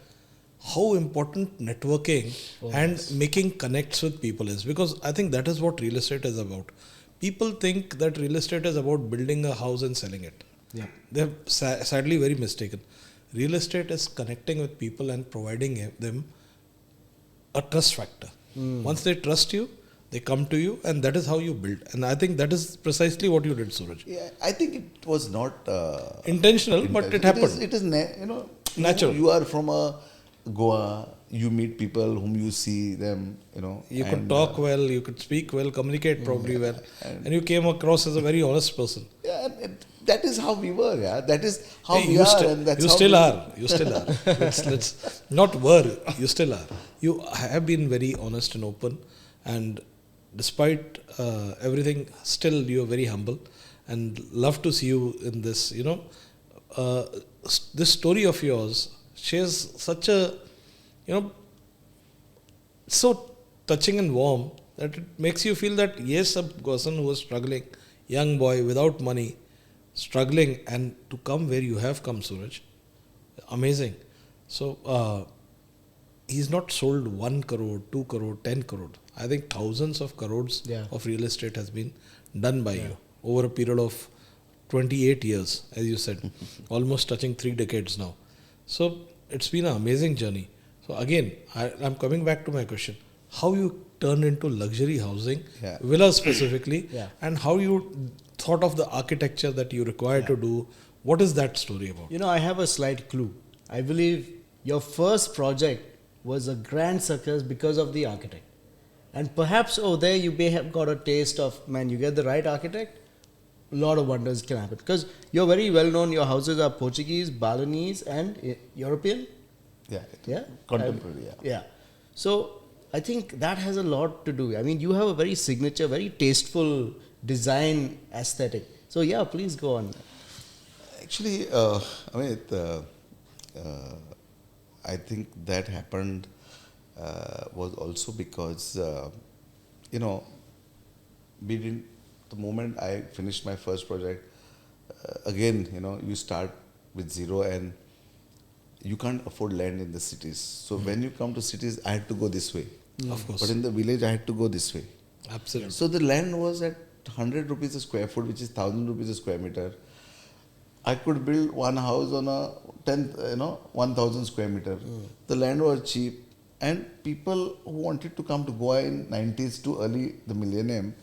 C: how important networking and making connects with people is. Because I think that is what real estate is about. People think that real estate is about building a house and selling it.
D: Yeah.
C: They're sadly very mistaken. Real estate is connecting with people and providing them a trust factor. Once they trust you, they come to you, and that is how you build. And I think that is precisely what you did, Suraj.
A: Yeah, I think it was not
C: Intentional, but it happened.
A: It is
C: Natural.
A: You are from a Goa. You meet people whom you see them.
C: You could
A: and,
C: talk well, you could speak well, communicate probably well, and you came across as a very honest person.
A: Yeah, and that is how we were. Yeah, that is how
C: Hey,
A: we are, and that's
C: you
A: how
C: still
A: we,
C: are. You still are. Let's not were. You still are. You have been very honest and open, and despite everything, still you are very humble, and love to see you in this. This story of yours shares such a, so touching and warm that it makes you feel that yes, a person who was struggling, young boy without money, struggling, and to come where you have come, Suraj, amazing. So he's not sold 1 crore, 2 crore, 10 crore. I think thousands of crores of real estate has been done by you over a period of 28 years, as you said, almost touching 3 decades now. So it's been an amazing journey. So again, I'm coming back to my question. How you turned into luxury housing, villas specifically, and how you thought of the architecture that you require to do. What is that story about?
D: I have a slight clue. I believe your first project was a grand success because of the architect. And perhaps over there you may have got a taste of, man, you get the right architect, a lot of wonders can happen. Because you're very well known, your houses are Portuguese, Balinese and European. Yeah?
A: Contemporary,
D: Yeah. So I think that has a lot to do. I mean, you have a very signature, very tasteful design aesthetic. So yeah, please go on.
A: Actually, Amit, I think that happened was also because, the moment I finished my first project, again, you start with zero and you can't afford land in the cities. So when you come to cities, I had to go this way.
C: Of course.
A: But in the village, I had to go this way.
C: Absolutely.
A: So the land was at 100 rupees a square foot, which is 1,000 rupees a square meter. I could build one house on a 1,000 square meter. The land was cheap, and people who wanted to come to Goa in 90s to early the millennium,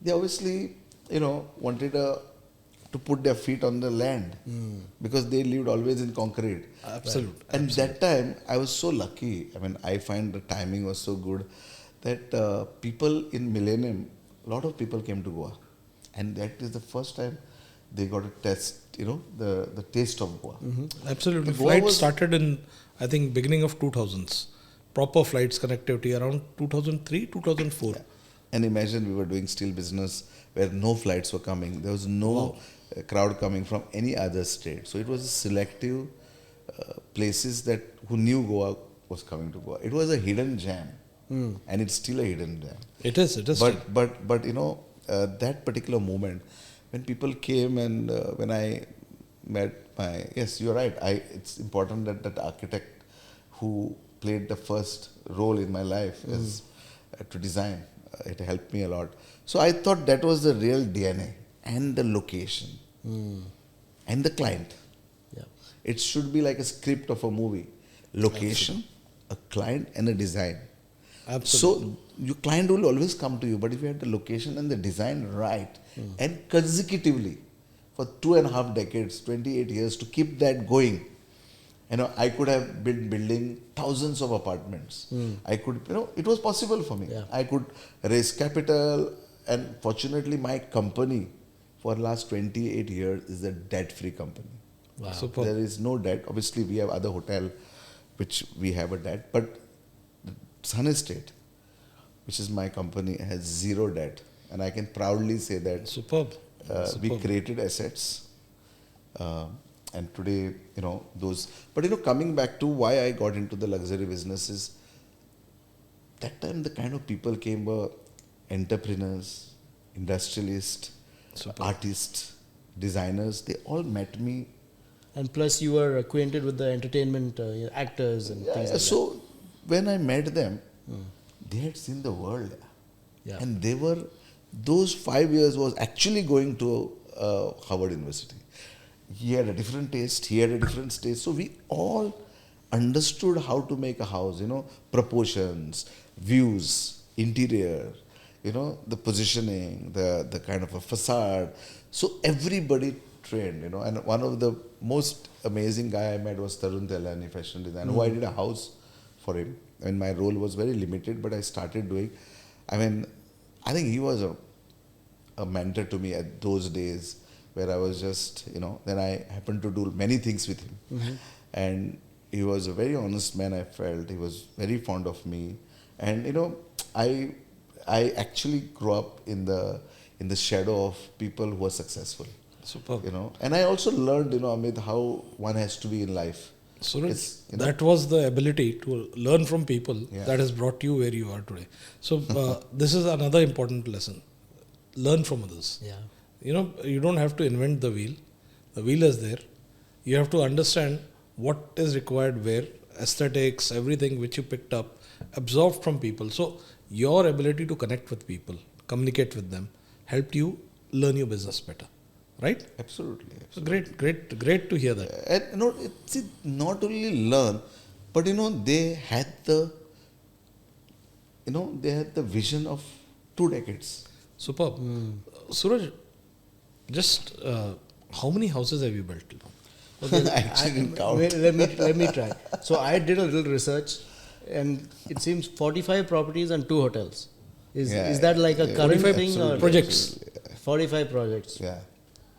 A: they obviously, wanted to put their feet on the land because they lived always in concrete.
C: Absolutely.
A: And that time, I was so lucky. I mean, I find the timing was so good that people in Millennium, a lot of people came to Goa, and that is the first time they got a test, the taste of Goa.
C: Absolutely.
A: Goa
C: Flights
A: was-
C: started in, I think, beginning of 2000s. Proper flights connectivity around 2003, 2004.
A: And imagine we were doing steel business where no flights were coming. There was no crowd coming from any other state. So it was selective places that who knew Goa was coming to Goa. It was a hidden gem, and it's still a hidden gem.
C: It is.
A: But that particular moment when people came and when I met yes, you're right. It's important that that architect who played the first role in my life is to design. It helped me a lot. So I thought that was the real DNA and the location and the client.
D: Yeah.
A: It should be like a script of a movie. Location, a client and a design.
C: Absolutely.
A: So your client will always come to you, but if you have the location and the design right and consecutively for 2.5 decades, 28 years to keep that going, I could have been building thousands of apartments. I could, it was possible for me.
D: Yeah.
A: I could raise capital, and fortunately my company for the last 28 years is a debt-free company.
C: Wow. Superb.
A: There is no debt. Obviously we have other hotel which we have a debt, but Sun Estate, which is my company, has zero debt. And I can proudly say that
C: Superb.
A: we created assets. And today, those. But, coming back to why I got into the luxury business is that time the kind of people came were entrepreneurs, industrialists, artists, designers. They all met me.
D: And plus, you were acquainted with the entertainment actors and things like that.
A: So when I met them, they had seen the world.
D: Yeah.
A: And those 5 years was actually going to Harvard University. He had a different taste, he had a different taste. So we all understood how to make a house, proportions, views, interior, the positioning, the kind of a facade. So everybody trained, and one of the most amazing guy I met was Tarun Telani, fashion designer, who I did a house for him. And my role was very limited, but I started doing, I think he was a mentor to me at those days where I was just, then I happened to do many things with him. And he was a very honest man, I felt. He was very fond of me. And, I actually grew up in the shadow of people who are successful.
C: Superb.
A: And I also learned, Amit, how one has to be in life.
C: Suraj, that was the ability to learn from people that has brought you where you are today. So this is another important lesson. Learn from others.
D: Yeah.
C: You don't have to invent the wheel. The wheel is there. You have to understand what is required where, aesthetics, everything which you picked up, absorbed from people. So your ability to connect with people, communicate with them, helped you learn your business better. Right?
A: Absolutely.
C: So great to hear that.
A: And not only learn, but they had the vision of 2 decades.
C: Superb. Suraj, just how many houses have you built?
A: I actually didn't count.
D: Wait, let me try. So I did a little research, and it seems 45 properties and 2 hotels. Is that like a current
C: 45
D: thing or
C: projects?
D: 45 projects,
A: Yeah.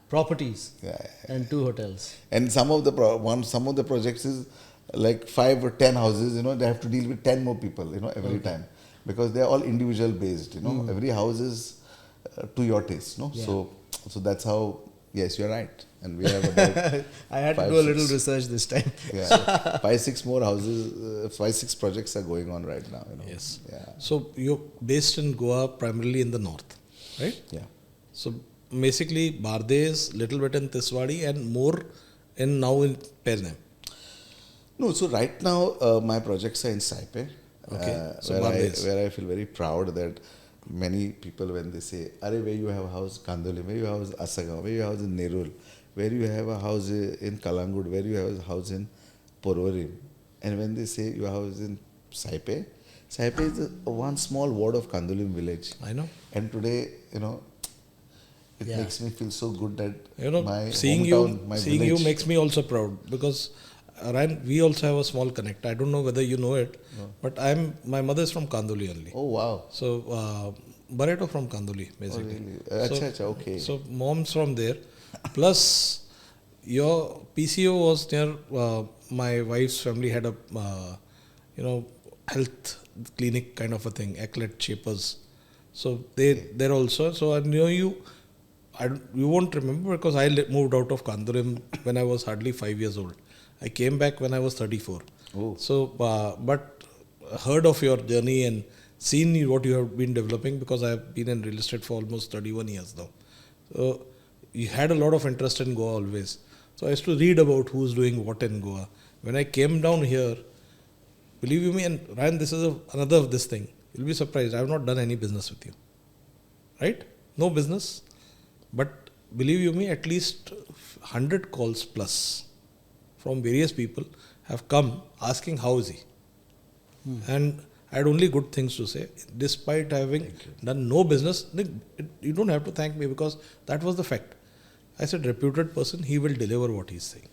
D: properties,
A: Yeah.
D: and 2 hotels.
A: And some of the projects is like 5 or 10 houses, they have to deal with 10 more people, every time. Because they are all individual based, Every house is to your taste,
D: Yeah.
A: So that's how, yes, you're right. And we have about
D: I had to
A: 5,
D: do a little
A: 6
D: research this time.
A: Yeah, 5-6 more houses, 5-6 projects are going on right now.
C: Yes.
A: Yeah.
C: So you're based in Goa, primarily in the north, right?
A: Yeah.
C: So basically, Bardes, little bit in Tiswadi, and more now in Pernem.
A: No, so right now my projects are in Saipe.
C: Okay. So
A: where I feel very proud that many people, when they say, "Are, where you have a house Kandolim, where you have a house Asagaon, where you have a house in Nerul, where you have a house in Kalangud, where you have a house in Porvorim," and when they say you have a house in Saipe is one small ward of Kandolim village.
C: I know.
A: And today, it
D: Yeah.
A: makes me feel so good that my
C: seeing
A: hometown, my
C: you
A: village.
C: makes me also proud, because Ryan, we also have a small connect. I don't know whether you know it, but my mother is from Kandoli only.
A: Oh, wow.
C: So, Barreto from Kandoli, basically.
A: Oh, really? Acha, okay.
C: So, mom's from there. Plus, your PCO was near, my wife's family had a, health clinic kind of a thing, Aclet Shapers. So, they're also. So, I know you. You won't remember because I moved out of Kandurim when I was hardly 5 years old. I came back when I was 34.
A: Oh.
C: So, but heard of your journey and seen what you have been developing because I have been in real estate for almost 31 years now. So, you had a lot of interest in Goa always. So, I used to read about who's doing what in Goa. When I came down here, believe you me, and Ryan, this is another of this thing. You'll be surprised. I have not done any business with you. Right? No business. But believe you me, at least 100 calls plus from various people have come asking how is he. And I had only good things to say, despite having done no business. You don't have to thank me because that was the fact. I said, reputed person, he will deliver what he's saying.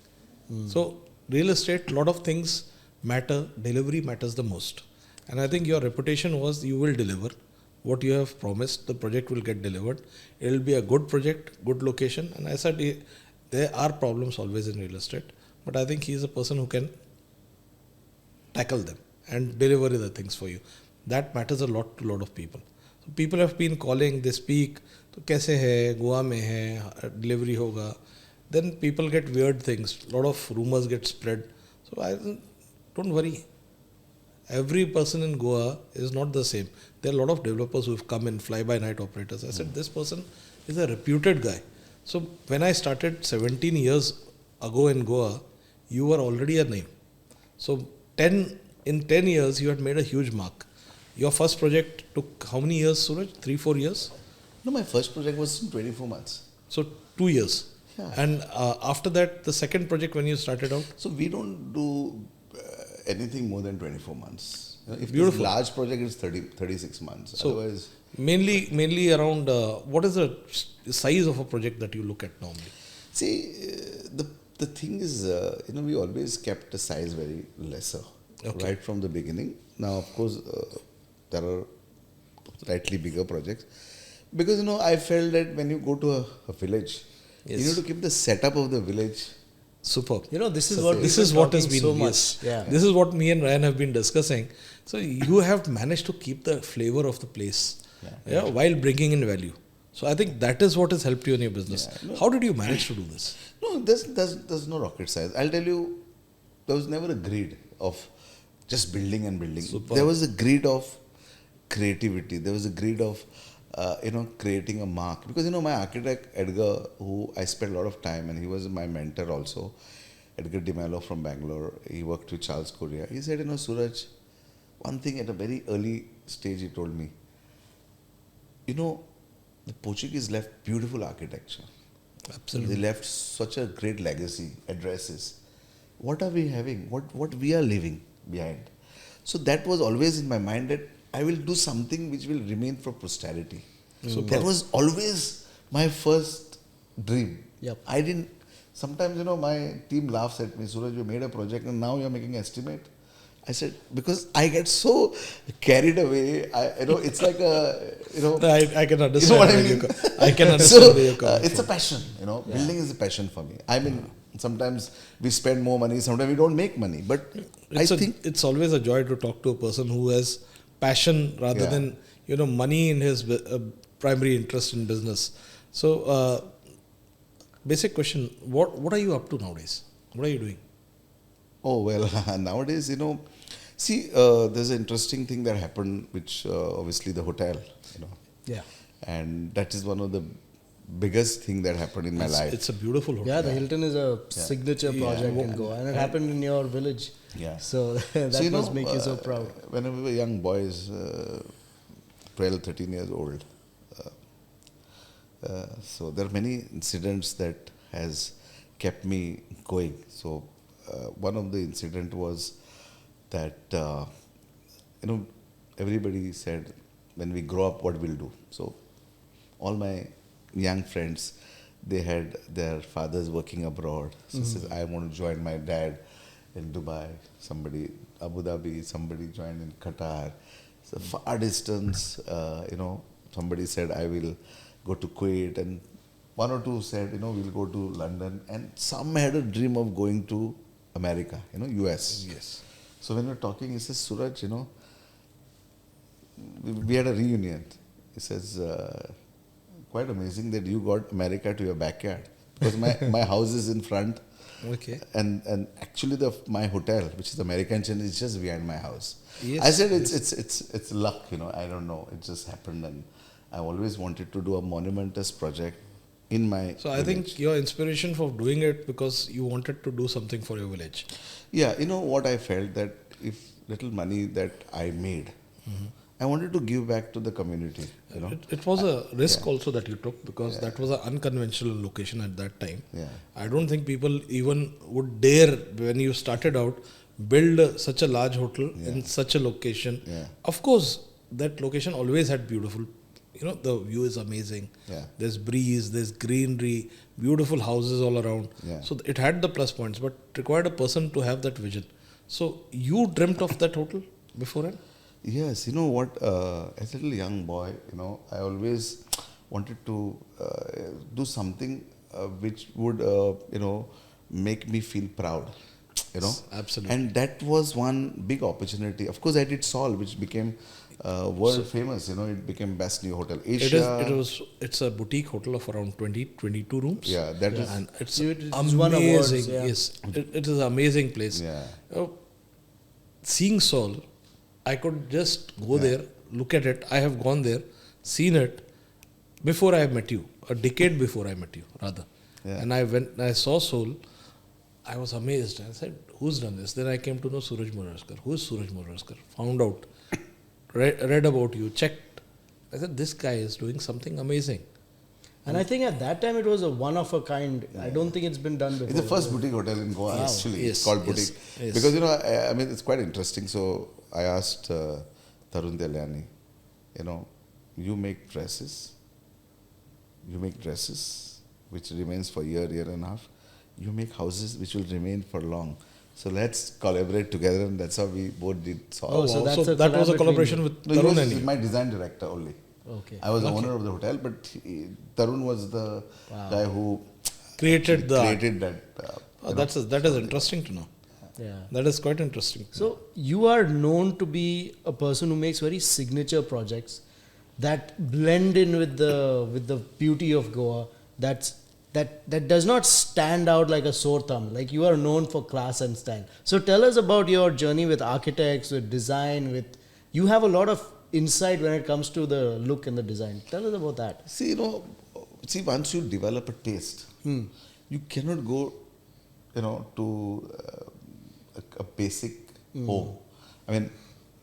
C: So, real estate, lot of things matter, delivery matters the most. And I think your reputation was you will deliver. What you have promised, the project will get delivered. It will be a good project, good location. And I said, there are problems always in real estate, but I think he is a person who can tackle them and deliver the things for you. That matters a lot to a lot of people. So people have been calling, they speak, तो कैसे है, Goa में है, delivery होगा. Then people get weird things. A lot of rumors get spread. So don't worry. Every person in Goa is not the same. There are a lot of developers who have come in, fly-by-night operators. I said, this person is a reputed guy. So when I started 17 years ago in Goa, you were already a name. So in 10 years, you had made a huge mark. Your first project took how many years, Suraj? 3-4 years?
A: No, my first project was in 24 months.
C: So 2 years.
A: Yeah.
C: And after that, the second project when you started out?
A: So we don't do anything more than 24 months. If
C: Beautiful.
A: it's a large project, it's 36 months.
C: So
A: otherwise,
C: mainly around, what is the size of a project that you look at normally?
A: see, the thing is, we always kept the size very lesser, right from the beginning. Now, of course, there are slightly bigger projects. Because, I felt that when you go to a village, you need to keep the setup of the village.
C: Superb.
D: This is
A: So
D: what
C: This
D: we've
C: is
D: been
C: what has
D: talking
C: been
D: so much.
C: yes.
D: Yeah.
C: This is what me and Ryan have been discussing. So you have managed to keep the flavor of the place, while bringing in value. So I think that is what has helped you in your business.
A: Yeah,
C: How did you manage to do this?
A: No, there's no rocket science. I'll tell you, there was never a greed of just building and building.
C: Superb.
A: There was a greed of creativity. There was a greed of, creating a mark. Because, my architect, Edgar, who I spent a lot of time, and he was my mentor also, Edgar DiMello from Bangalore, he worked with Charles Correa. He said, Suraj, one thing at a very early stage he told me, the Portuguese left beautiful architecture.
C: Absolutely.
A: They left such a great legacy, addresses. What are we having? What we are leaving behind? So that was always in my mind that I will do something which will remain for posterity. So that was always my first dream.
D: Yep.
A: I didn't. Sometimes, my team laughs at me. Suraj, you made a project and now you're making an estimate. I said, because I get so carried away. It's like
C: I can understand.
A: You know what I
C: where
A: mean?
C: I can understand
A: So
C: where you're coming
A: it's
C: from.
A: a passion. Building is a passion for me. I mean, sometimes we spend more money, sometimes we don't make money. But I think
C: it's always a joy to talk to a person who has passion rather than money in his primary interest in business. So, basic question: What are you up to nowadays? What are you doing?
A: oh well, nowadays, there's an interesting thing that happened, which obviously the hotel,
D: Yeah.
A: and that is one of the biggest thing that happened in my life.
C: It's a beautiful hotel.
D: Yeah, the Hilton is a signature project in Goa, and it happened in your village.
A: Yeah.
D: So that must make you so proud.
A: When we were young boys, 12, 13 years old, so there are many incidents that has kept me going. So one of the incident was that, everybody said, when we grow up, what we'll do. So all my young friends, they had their fathers working abroad. So says, I want to join my dad in Dubai, somebody Abu Dhabi, somebody joined in Qatar. So far distance, somebody said I will go to Kuwait, and one or two said, we'll go to London, and some had a dream of going to America, US.
C: Yes.
A: So when we're talking, he says, Suraj, we had a reunion. He says, quite amazing that you got America to your backyard. Because my house is in front.
C: Okay.
A: And actually my hotel, which is American Chain, is just behind my house.
C: Yes,
A: I said it's luck, I don't know. It just happened, and I always wanted to do a monumentous project in my
C: So I think your inspiration for doing it because you wanted to do something for your village.
A: Yeah, what I felt that if little money that I made, I wanted to give back to the community.
C: It was a risk also that you took because that was an unconventional location at that time.
A: Yeah.
C: I don't think people even would dare, when you started out, build such a large hotel in such a location.
A: Yeah.
C: Of course, that location always had beautiful, the view is amazing.
A: Yeah.
C: There's breeze, there's greenery, beautiful houses all around.
A: Yeah.
C: So it had the plus points, but it required a person to have that vision. So you dreamt of that hotel beforehand?
A: Yes, you know what? As a little young boy, I always wanted to do something which would, make me feel proud.
C: Absolutely.
A: And that was one big opportunity. Of course, I did Sol, which became world famous. It became best new hotel Asia.
C: It's a boutique hotel of around 22 rooms.
A: Yeah, that is.
C: And it's
D: It's won awards,
C: amazing.
D: yeah.
C: Yes, it is an amazing place.
A: Yeah.
C: Seeing Sol, I could just go there, look at it. I have gone there, seen it before I met you, a decade before I met you, rather.
A: Yeah.
C: And I saw Sol. I was amazed. I said, who's done this? Then I came to know Suraj Morajkar. Who is Suraj Morajkar? Found out, read about you, checked. I said, this guy is doing something amazing.
D: And I think at that time it was a one of a kind. I don't think it's been done before.
A: It's the first boutique hotel in Goa, actually.
C: Yes,
A: It's called
C: yes,
A: Boutique.
C: yes.
A: Because, I mean, it's quite interesting. So I asked Tarun Delyani, you make dresses, which remains for a year and a half. You make houses which will remain for long. So let's collaborate together, and that's how we both did Sol.
D: Oh, so
C: Wow.
D: that's
C: So
D: a
C: that was a
D: collab
C: collaboration
D: between
C: with
A: No, he
C: Tarun
A: was
C: and you.
A: my design director only.
D: Okay.
A: I was the owner of the hotel, but Tarun was the guy who
C: Created the art.
A: created that.
C: That is interesting to know.
D: Yeah.
C: That is quite interesting.
D: So you are known to be a person who makes very signature projects that blend in with the beauty of Goa. That does not stand out like a sore thumb. Like you are known for class and style. So tell us about your journey with architects, with design. You have a lot of insight when it comes to the look and the design. Tell us about that.
A: See, once you develop a taste, you cannot go, to a basic home. I mean,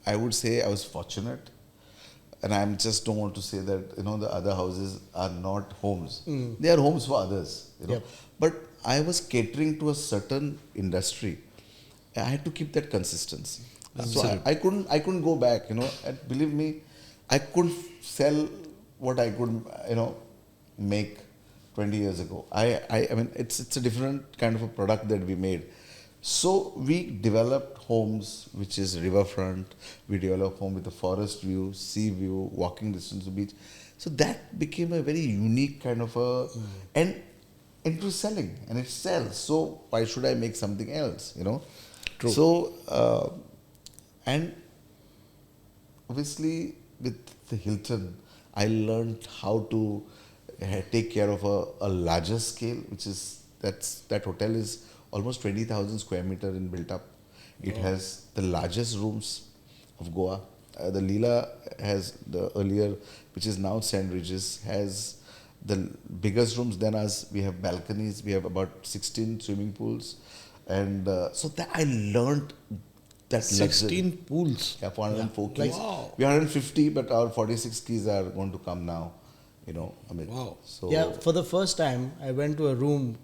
A: I would say I was fortunate, and I just don't want to say that, the other houses are not homes. They are homes for others,
D: Yep.
A: But I was catering to a certain industry. I had to keep that consistency. So I couldn't go back, and believe me, I couldn't sell what I could, make 20 years ago. I mean, it's a different kind of a product that we made. So we developed homes which is riverfront. We developed home with a forest view, sea view, walking distance to beach. So that became a very unique kind of a and it was selling and it sells. So why should I make something else?
C: True.
A: So and obviously with the Hilton, I learned how to take care of a larger scale, which is that hotel is almost 20,000 square meter in built up. It has the largest rooms of Goa. The Leela has the earlier, which is now St. Regis, has the biggest rooms than us. We have balconies. We have about 16 swimming pools. And so that I learned that
C: 16
A: luxury.
C: pools.
A: Yeah, 404 keys.
C: Wow.
A: We are 150, but our 46 keys are going to come now. Amit.
C: Wow.
A: So
D: Yeah, for the first time, I went to a room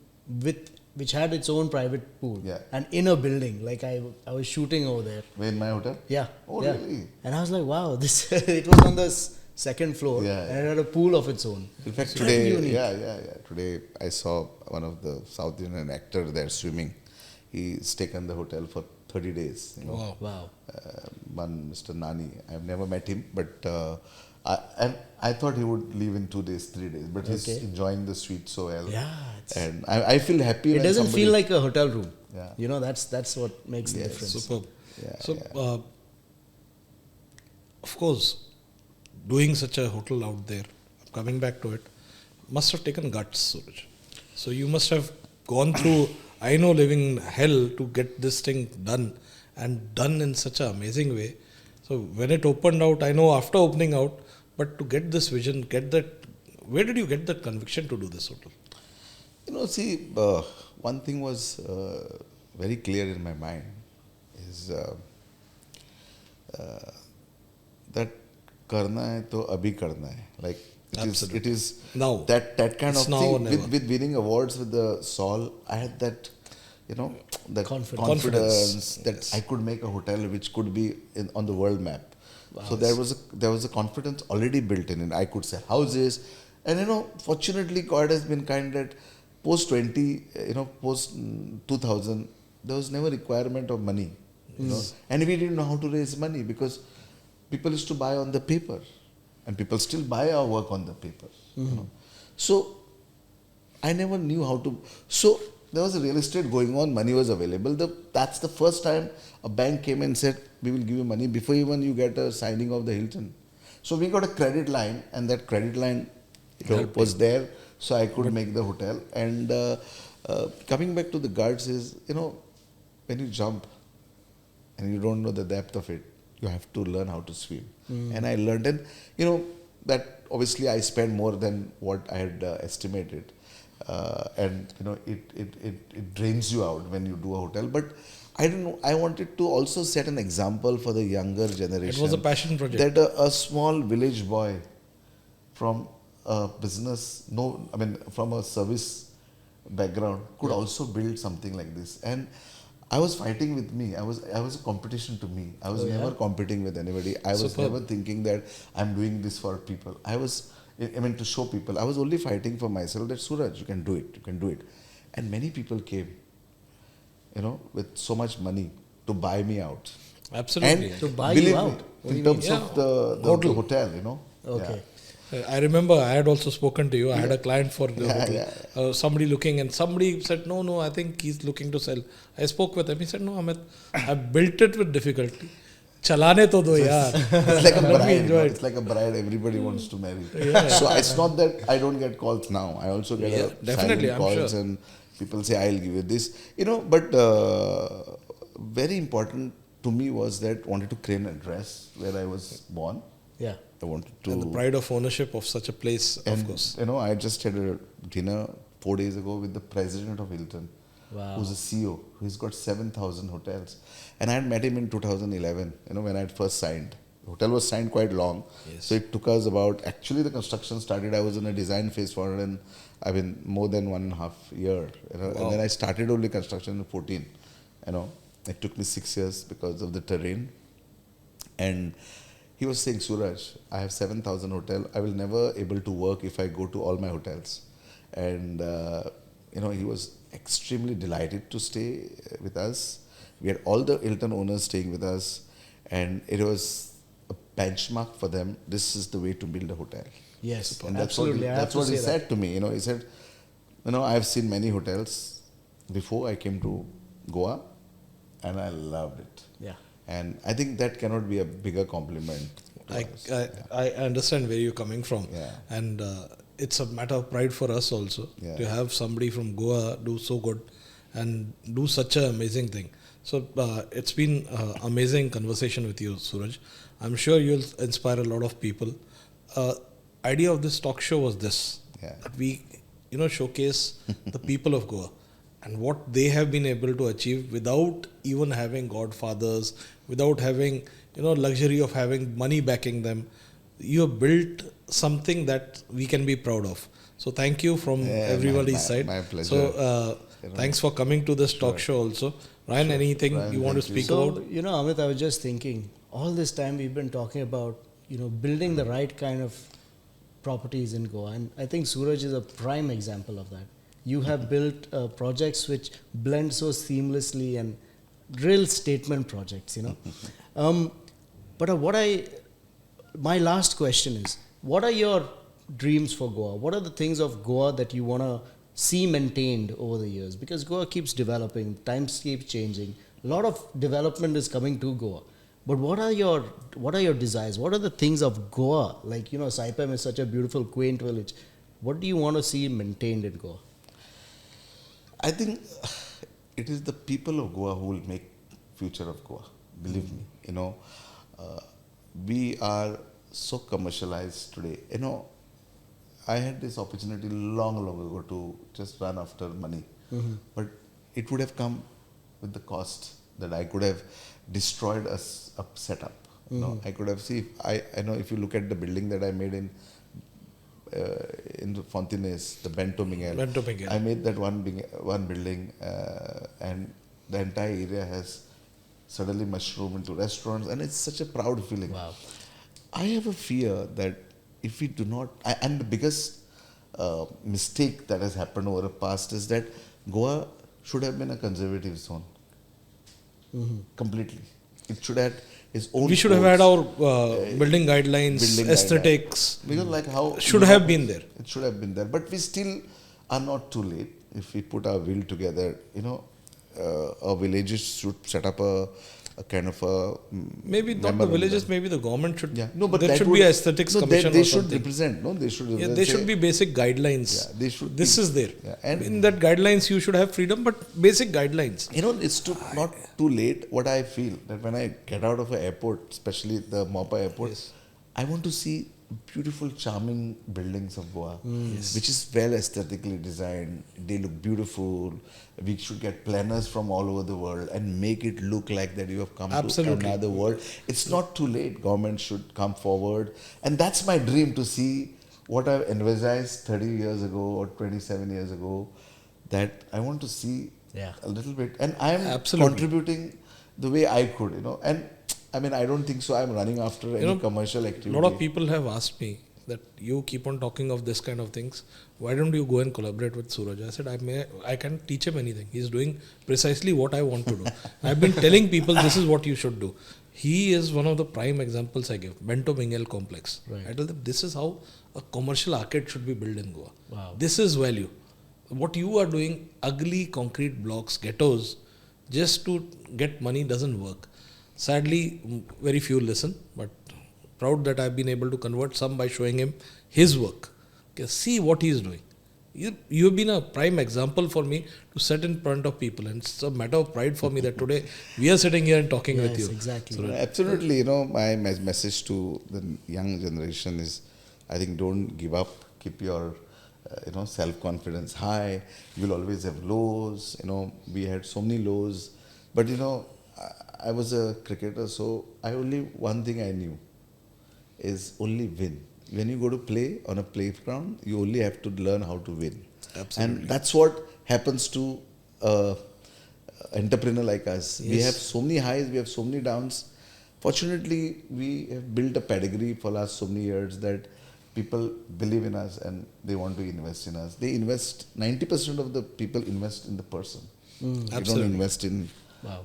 D: which had its own private pool.
A: Yeah.
D: And in a building, like I was shooting over there.
A: in my hotel.
D: Yeah.
A: Oh,
D: yeah.
A: really?
D: And I was like, wow, this it was on the second floor,
A: Yeah,
D: and it had a pool of its own.
A: In fact,
D: So
A: today,
D: very unique.
A: yeah. Today I saw one of the South Indian actor there swimming he's taken the hotel for 30 days. You know.
C: Wow.
D: Wow.
A: One Mr. Nani. I've never met him, but I thought he would leave in 2 days, 3 days. But he's
D: Okay.
A: enjoying the suite so well.
D: Yeah. It's,
A: And I feel happy.
D: it
A: when
D: doesn't
A: somebody-
D: feel like a hotel room.
A: Yeah.
D: You know, that's what makes the
A: Yes.
D: difference.
C: Superb.
A: Yeah,
C: So,
A: yeah.
C: of course, doing such a hotel out there, coming back to it, must have taken guts, Suraj. So you must have gone through, I know, living hell to get this thing done, and done in such an amazing way. So when it opened out, I know after opening out, but to get this vision, get that, where did you get that conviction to do this hotel?
A: You know, see, one thing was very clear in my mind is that karna hai to abhi karna hai. Like
C: Absolutely.
A: it is
C: Now.
A: that kind
C: It's
A: of
C: now
A: thing
C: or never.
A: with winning awards with the Sol. I had that, you know, that
D: Confidence.
A: confidence that
C: Yes.
A: I could make a hotel which could be on the world map. So there was a confidence already built in it. I could sell houses, and you know, fortunately, God has been kind that post 20, post 2000, there was never requirement of money, you know, and we didn't know how to raise money because people used to buy on the paper, and people still buy our work on the paper. You know, so I never knew how to. So there was a real estate going on, money was available. That's the first time a bank came and said, we will give you money before even you get a signing of the Hilton. So we got a credit line, and that credit line was there, so I could make the hotel. And coming back to the guards is, you know, when you jump and you don't know the depth of it, you have to learn how to swim. And I learned, and you know, that obviously I spent more than what I had estimated. And you know, it drains you out when you do a hotel. But I don't know, I wanted to also set an example for the younger generation.
C: It was a passion project.
A: That a small village boy from a business, from a service background could also build something like this. And I was fighting with me. I was a competition to me. I was never competing with anybody. I was
C: Superb.
A: never thinking that I'm doing this for people. To show people. I was only fighting for myself that Suraj, you can do it, you can do it. And many people came, you know, with so much money to buy me out.
C: Absolutely.
A: And
D: To buy
A: believe
D: you
A: me,
D: out? What do
A: in
D: you
A: terms
C: mean?
A: of the hotel, you know.
D: Okay.
C: I remember I had also spoken to you. I had a client for the hotel. Somebody looking, and somebody said, no, I think he's looking to sell. I spoke with him. He said, no, Amit, I built it with difficulty. Chalane to do, yaar.
A: It's like a
C: Let me
A: bride.
C: enjoy it.
A: It's like a bride everybody wants to marry. So it's not that I don't get calls now. I also get
C: definitely,
A: silent
C: I'm
A: calls
C: sure.
A: and people say, I'll give you this. You know, but very important to me was that I wanted to create an address where I was born.
D: Yeah.
A: I wanted to...
C: And the pride of ownership of such a place, of
A: and,
C: course.
A: you know, I just had a dinner 4 days ago with the president of Hilton,
D: Wow.
A: who's a CEO, who's got 7,000 hotels. And I had met him in 2011, you know, when I had first signed. The hotel was signed quite long.
C: Yes.
A: So it took us about, actually the construction started, I was in a design phase for it, and I've been more than 1.5 year. You know,
C: Wow.
A: and then I started only construction in 14. You know, it took me 6 years because of the terrain. And he was saying, Suraj, I have 7,000 hotel. I will never able to work if I go to all my hotels. And, you know, he was extremely delighted to stay with us. We had all the Hilton owners staying with us. And it was a benchmark for them. This is the way to build a hotel.
D: Yes,
A: And that's
D: absolutely. I have
A: that's
D: to
A: what he
D: say
A: said to me. You know, he said, you know, I've seen many hotels before I came to Goa, and I loved it.
D: Yeah.
A: And I think that cannot be a bigger compliment. to us.
C: I understand where you're coming from.
A: Yeah.
C: And it's a matter of pride for us also
A: Yeah.
C: to have somebody from Goa do so good and do such an amazing thing. So it's been an amazing conversation with you, Suraj. I'm sure you'll inspire a lot of people. Idea of this talk show was this:
A: Yeah.
C: that we, showcase the people of Goa and what they have been able to achieve without even having godfathers, without having luxury of having money backing them. You have built something that we can be proud of. So thank you from everybody's side.
A: my pleasure.
C: So thanks for coming to this talk show also. Ryan, anything
A: Ryan,
C: you want to
A: thank you.
C: speak
D: So,
C: about?
D: Amit, I was just thinking, all this time we've been talking about, building the right kind of properties in Goa. And I think Suraj is a prime example of that. you have built projects which blend so seamlessly and real statement projects, you know. My last question is, what are your dreams for Goa? What are the things of Goa that you want to see maintained over the years? Because Goa keeps developing, times keep changing. A lot of development is coming to Goa. But what are your desires? What are the things of Goa? Like, you know, Saipem is such a beautiful, quaint village. What do you want to see maintained in Goa?
A: I think it is the people of Goa who will make future of Goa. Believe me, you know, we are so commercialized today. You know, I had this opportunity long ago to just run after money, but it would have come with the cost that I could have destroyed a setup. You know, I could have I know if you look at the building that I made in the Fontines, the Bento Miguel. I made that one building, and the entire area has suddenly mushroomed into restaurants, and it's such a proud feeling.
D: Wow.
A: I have a fear that if we do not, and the biggest mistake that has happened over the past is that Goa should have been a conservative zone. Completely. It should have its own.
C: We should have had our building guidelines, aesthetics.
A: Because like how
C: should have been there.
A: It should have been there, but we still are not too late if we put our will together. You know, our villages should set up a kind of a
C: maybe not the villages, maybe the government should.
A: Yeah, no, but
C: there should be a aesthetics commission.
A: They
C: or
A: should
C: something.
A: represent. No, they should.
C: Yeah, there should be basic guidelines.
A: Yeah, they should.
C: This is there.
A: Yeah, and
C: in that guidelines, you should have freedom, but basic guidelines.
A: You know, it's not too late. What I feel that when I get out of an airport, especially the Mopa airport,
C: Yes.
A: I want to see beautiful, charming buildings of Goa, which is well aesthetically designed. They look beautiful. We should get planners from all over the world and make it look like that you have come
C: Absolutely.
A: to another world. It's not too late. Government should come forward, and that's my dream, to see what I've envisaged 30 years ago or 27 years ago. That I want to see a little bit, and I am contributing the way I could, you know. And I mean, I don't think so I'm running after any commercial activity.
C: A lot of people have asked me that you keep on talking of this kind of things. Why don't you go and collaborate with Suraj? I said, I can teach him anything. He's doing precisely what I want to do. I've been telling people this is what you should do. He is one of the prime examples I give. Bento Miguel complex.
D: Right.
C: I tell them this is how a commercial arcade should be built in Goa.
D: Wow.
C: This is value. What you are doing, ugly concrete blocks, ghettos, just to get money doesn't work. Sadly, very few listen, but proud that I've been able to convert some by showing him his work. Okay, see what he is doing. You have been a prime example for me to set in front of people, and it's a matter of pride for me that today we are sitting here and talking with you.
D: Exactly.
C: So,
A: absolutely, you know, my message to the young generation is, I think, don't give up. Keep your self-confidence high. You'll always have lows. You know, we had so many lows, but you know, I was a cricketer, so one thing I knew is only win. When you go to play on a playground, you only have to learn how to win.
C: Absolutely.
A: And that's what happens to entrepreneur like us.
C: Yes.
A: We have so many highs, we have so many downs. Fortunately, we have built a pedigree for last so many years that people believe in us and they want to invest in us. They invest, 90% of the people invest in the person. They don't invest in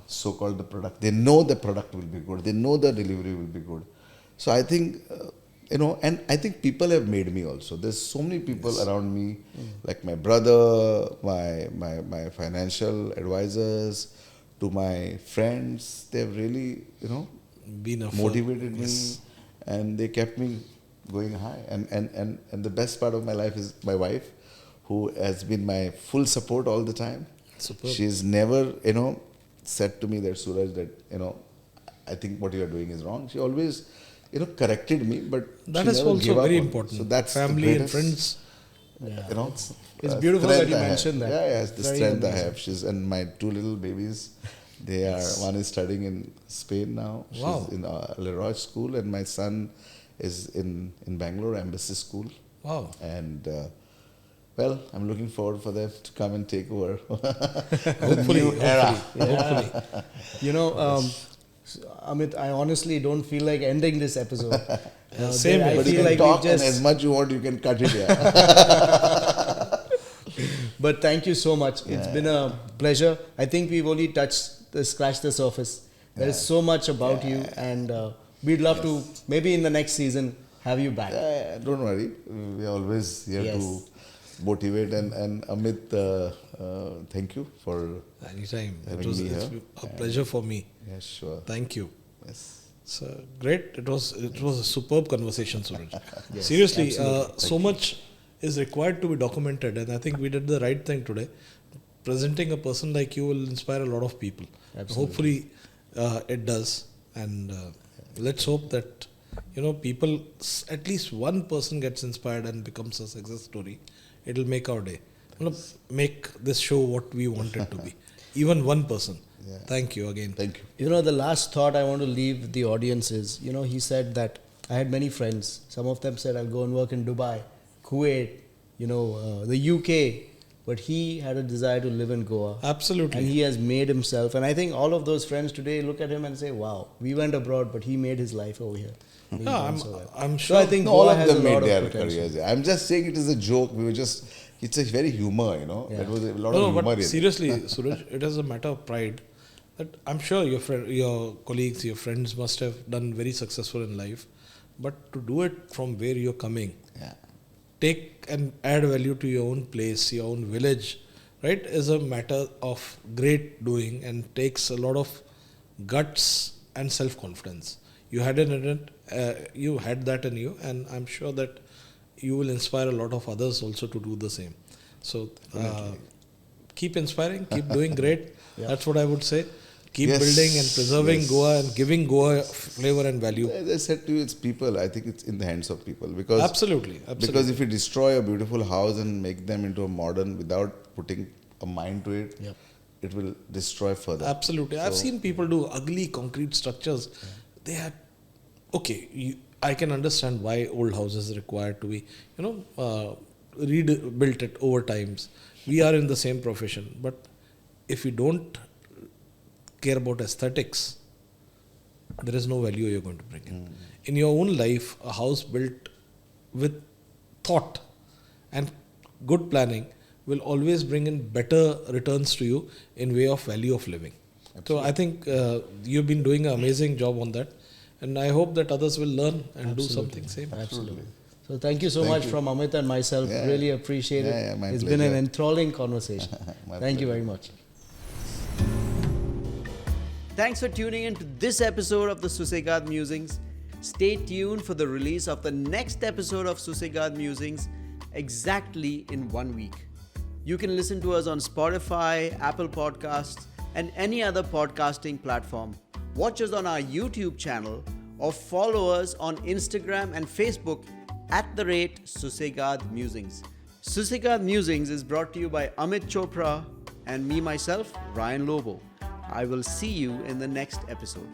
A: so-called the product. They know the product will be good. They know the delivery will be good. So I think, and I think people have made me also. There's so many people around me, like my brother, my financial advisors, to my friends. They've really,
C: been a
A: motivated me, and they kept me going high. And the best part of my life is my wife, who has been my full support all the time.
C: Superb.
A: She's never, said to me that, Suraj, that, I think what you are doing is wrong. She always, corrected me, but
C: that
A: she
C: is
A: never
C: also
A: gave up
C: very
A: on me.
C: important.
A: So that's
C: family
A: the
C: and friends.
D: Yeah. It's beautiful that you mentioned that.
A: Yeah, it's the
D: Very
A: strength I
D: amazing.
A: have. And my two little babies, one is studying in Spain now.
C: Wow.
A: She's in Leroy school, and my son is in Bangalore, Embassy School.
C: Wow.
A: And well, I'm looking forward for them to come and take over.
C: Hopefully,
A: New era.
C: Hopefully.
D: Amit, I honestly don't feel like ending this episode.
C: Same
D: I
A: But you
D: feel
A: can
D: like
A: talk,
D: we just
A: and as much you want, you can cut it here.
D: But thank you so much. It's been a pleasure. I think we've only scratched the surface. There is so much about you, and we'd love to maybe in the next season have you back.
A: Don't worry, we're always here to motivate. And Amit, thank you for
C: Anytime.
A: having
C: It was
A: me
C: it's
A: here.
C: a pleasure for me.
A: Yes, sure.
C: Thank you.
A: Yes.
C: It's great. It was a superb conversation, Suraj. Seriously, so much is required to be documented, and I think we did the right thing today. Presenting a person like you will inspire a lot of people. Hopefully, it does, and let's hope that people, at least one person gets inspired and becomes a success story. It'll make our day. Make this show what we want it to be. Even one person.
A: Yeah.
C: Thank you again.
A: Thank you.
D: The last thought I want to leave the audience is, he said that I had many friends. Some of them said I'll go and work in Dubai, Kuwait, the UK. But he had a desire to live in Goa.
C: Absolutely.
D: And he has made himself. And I think all of those friends today look at him and say, wow, we went abroad, but he made his life over here.
C: Yeah, I'm
D: So
C: sure.
D: I think
A: All
D: Goa
A: of
D: has a
A: them
D: lot
A: made their
D: of potential.
A: careers. I'm just saying it is a joke. It's a very humor, It was a lot of humor
C: but
A: in it.
C: seriously, Suraj, it is a matter of pride that I'm sure your colleagues, your friends must have done very successful in life. But to do it from where you're coming, take and add value to your own place, your own village, right, is a matter of great doing and takes a lot of guts and self-confidence. You had it in it, you had that in you, and I'm sure that you will inspire a lot of others also to do the same. So keep inspiring, keep doing great. That's what I would say. Keep building and preserving Goa and giving Goa flavor and value.
A: As I said to you, it's people. I think it's in the hands of people. Because
C: Absolutely.
A: Because if you destroy a beautiful house and make them into a modern without putting a mind to it, it will destroy further.
C: Absolutely. I've seen people do ugly concrete structures. They had, I can understand why old houses are required to be, rebuilt at over times. We are in the same profession. But if you don't care about aesthetics, there is no value you're going to bring in. In your own life, a house built with thought and good planning will always bring in better returns to you in way of value of living. So I think you've been doing an amazing job on that, and I hope that others will learn and do something same.
D: Absolutely. So thank you so much from Amit and myself. Really appreciate it.
A: my
D: It's
A: pleasure.
D: been an enthralling conversation. Thank you very much.
B: Thanks for tuning in to this episode of the Susegaad Musings. Stay tuned for the release of the next episode of Susegaad Musings exactly in 1 week. You can listen to us on Spotify, Apple Podcasts, and any other podcasting platform. Watch us on our YouTube channel or follow us on Instagram and Facebook @Susegaad Musings. Susegaad Musings is brought to you by Amit Chopra and me myself, Ryan Lobo. I will see you in the next episode.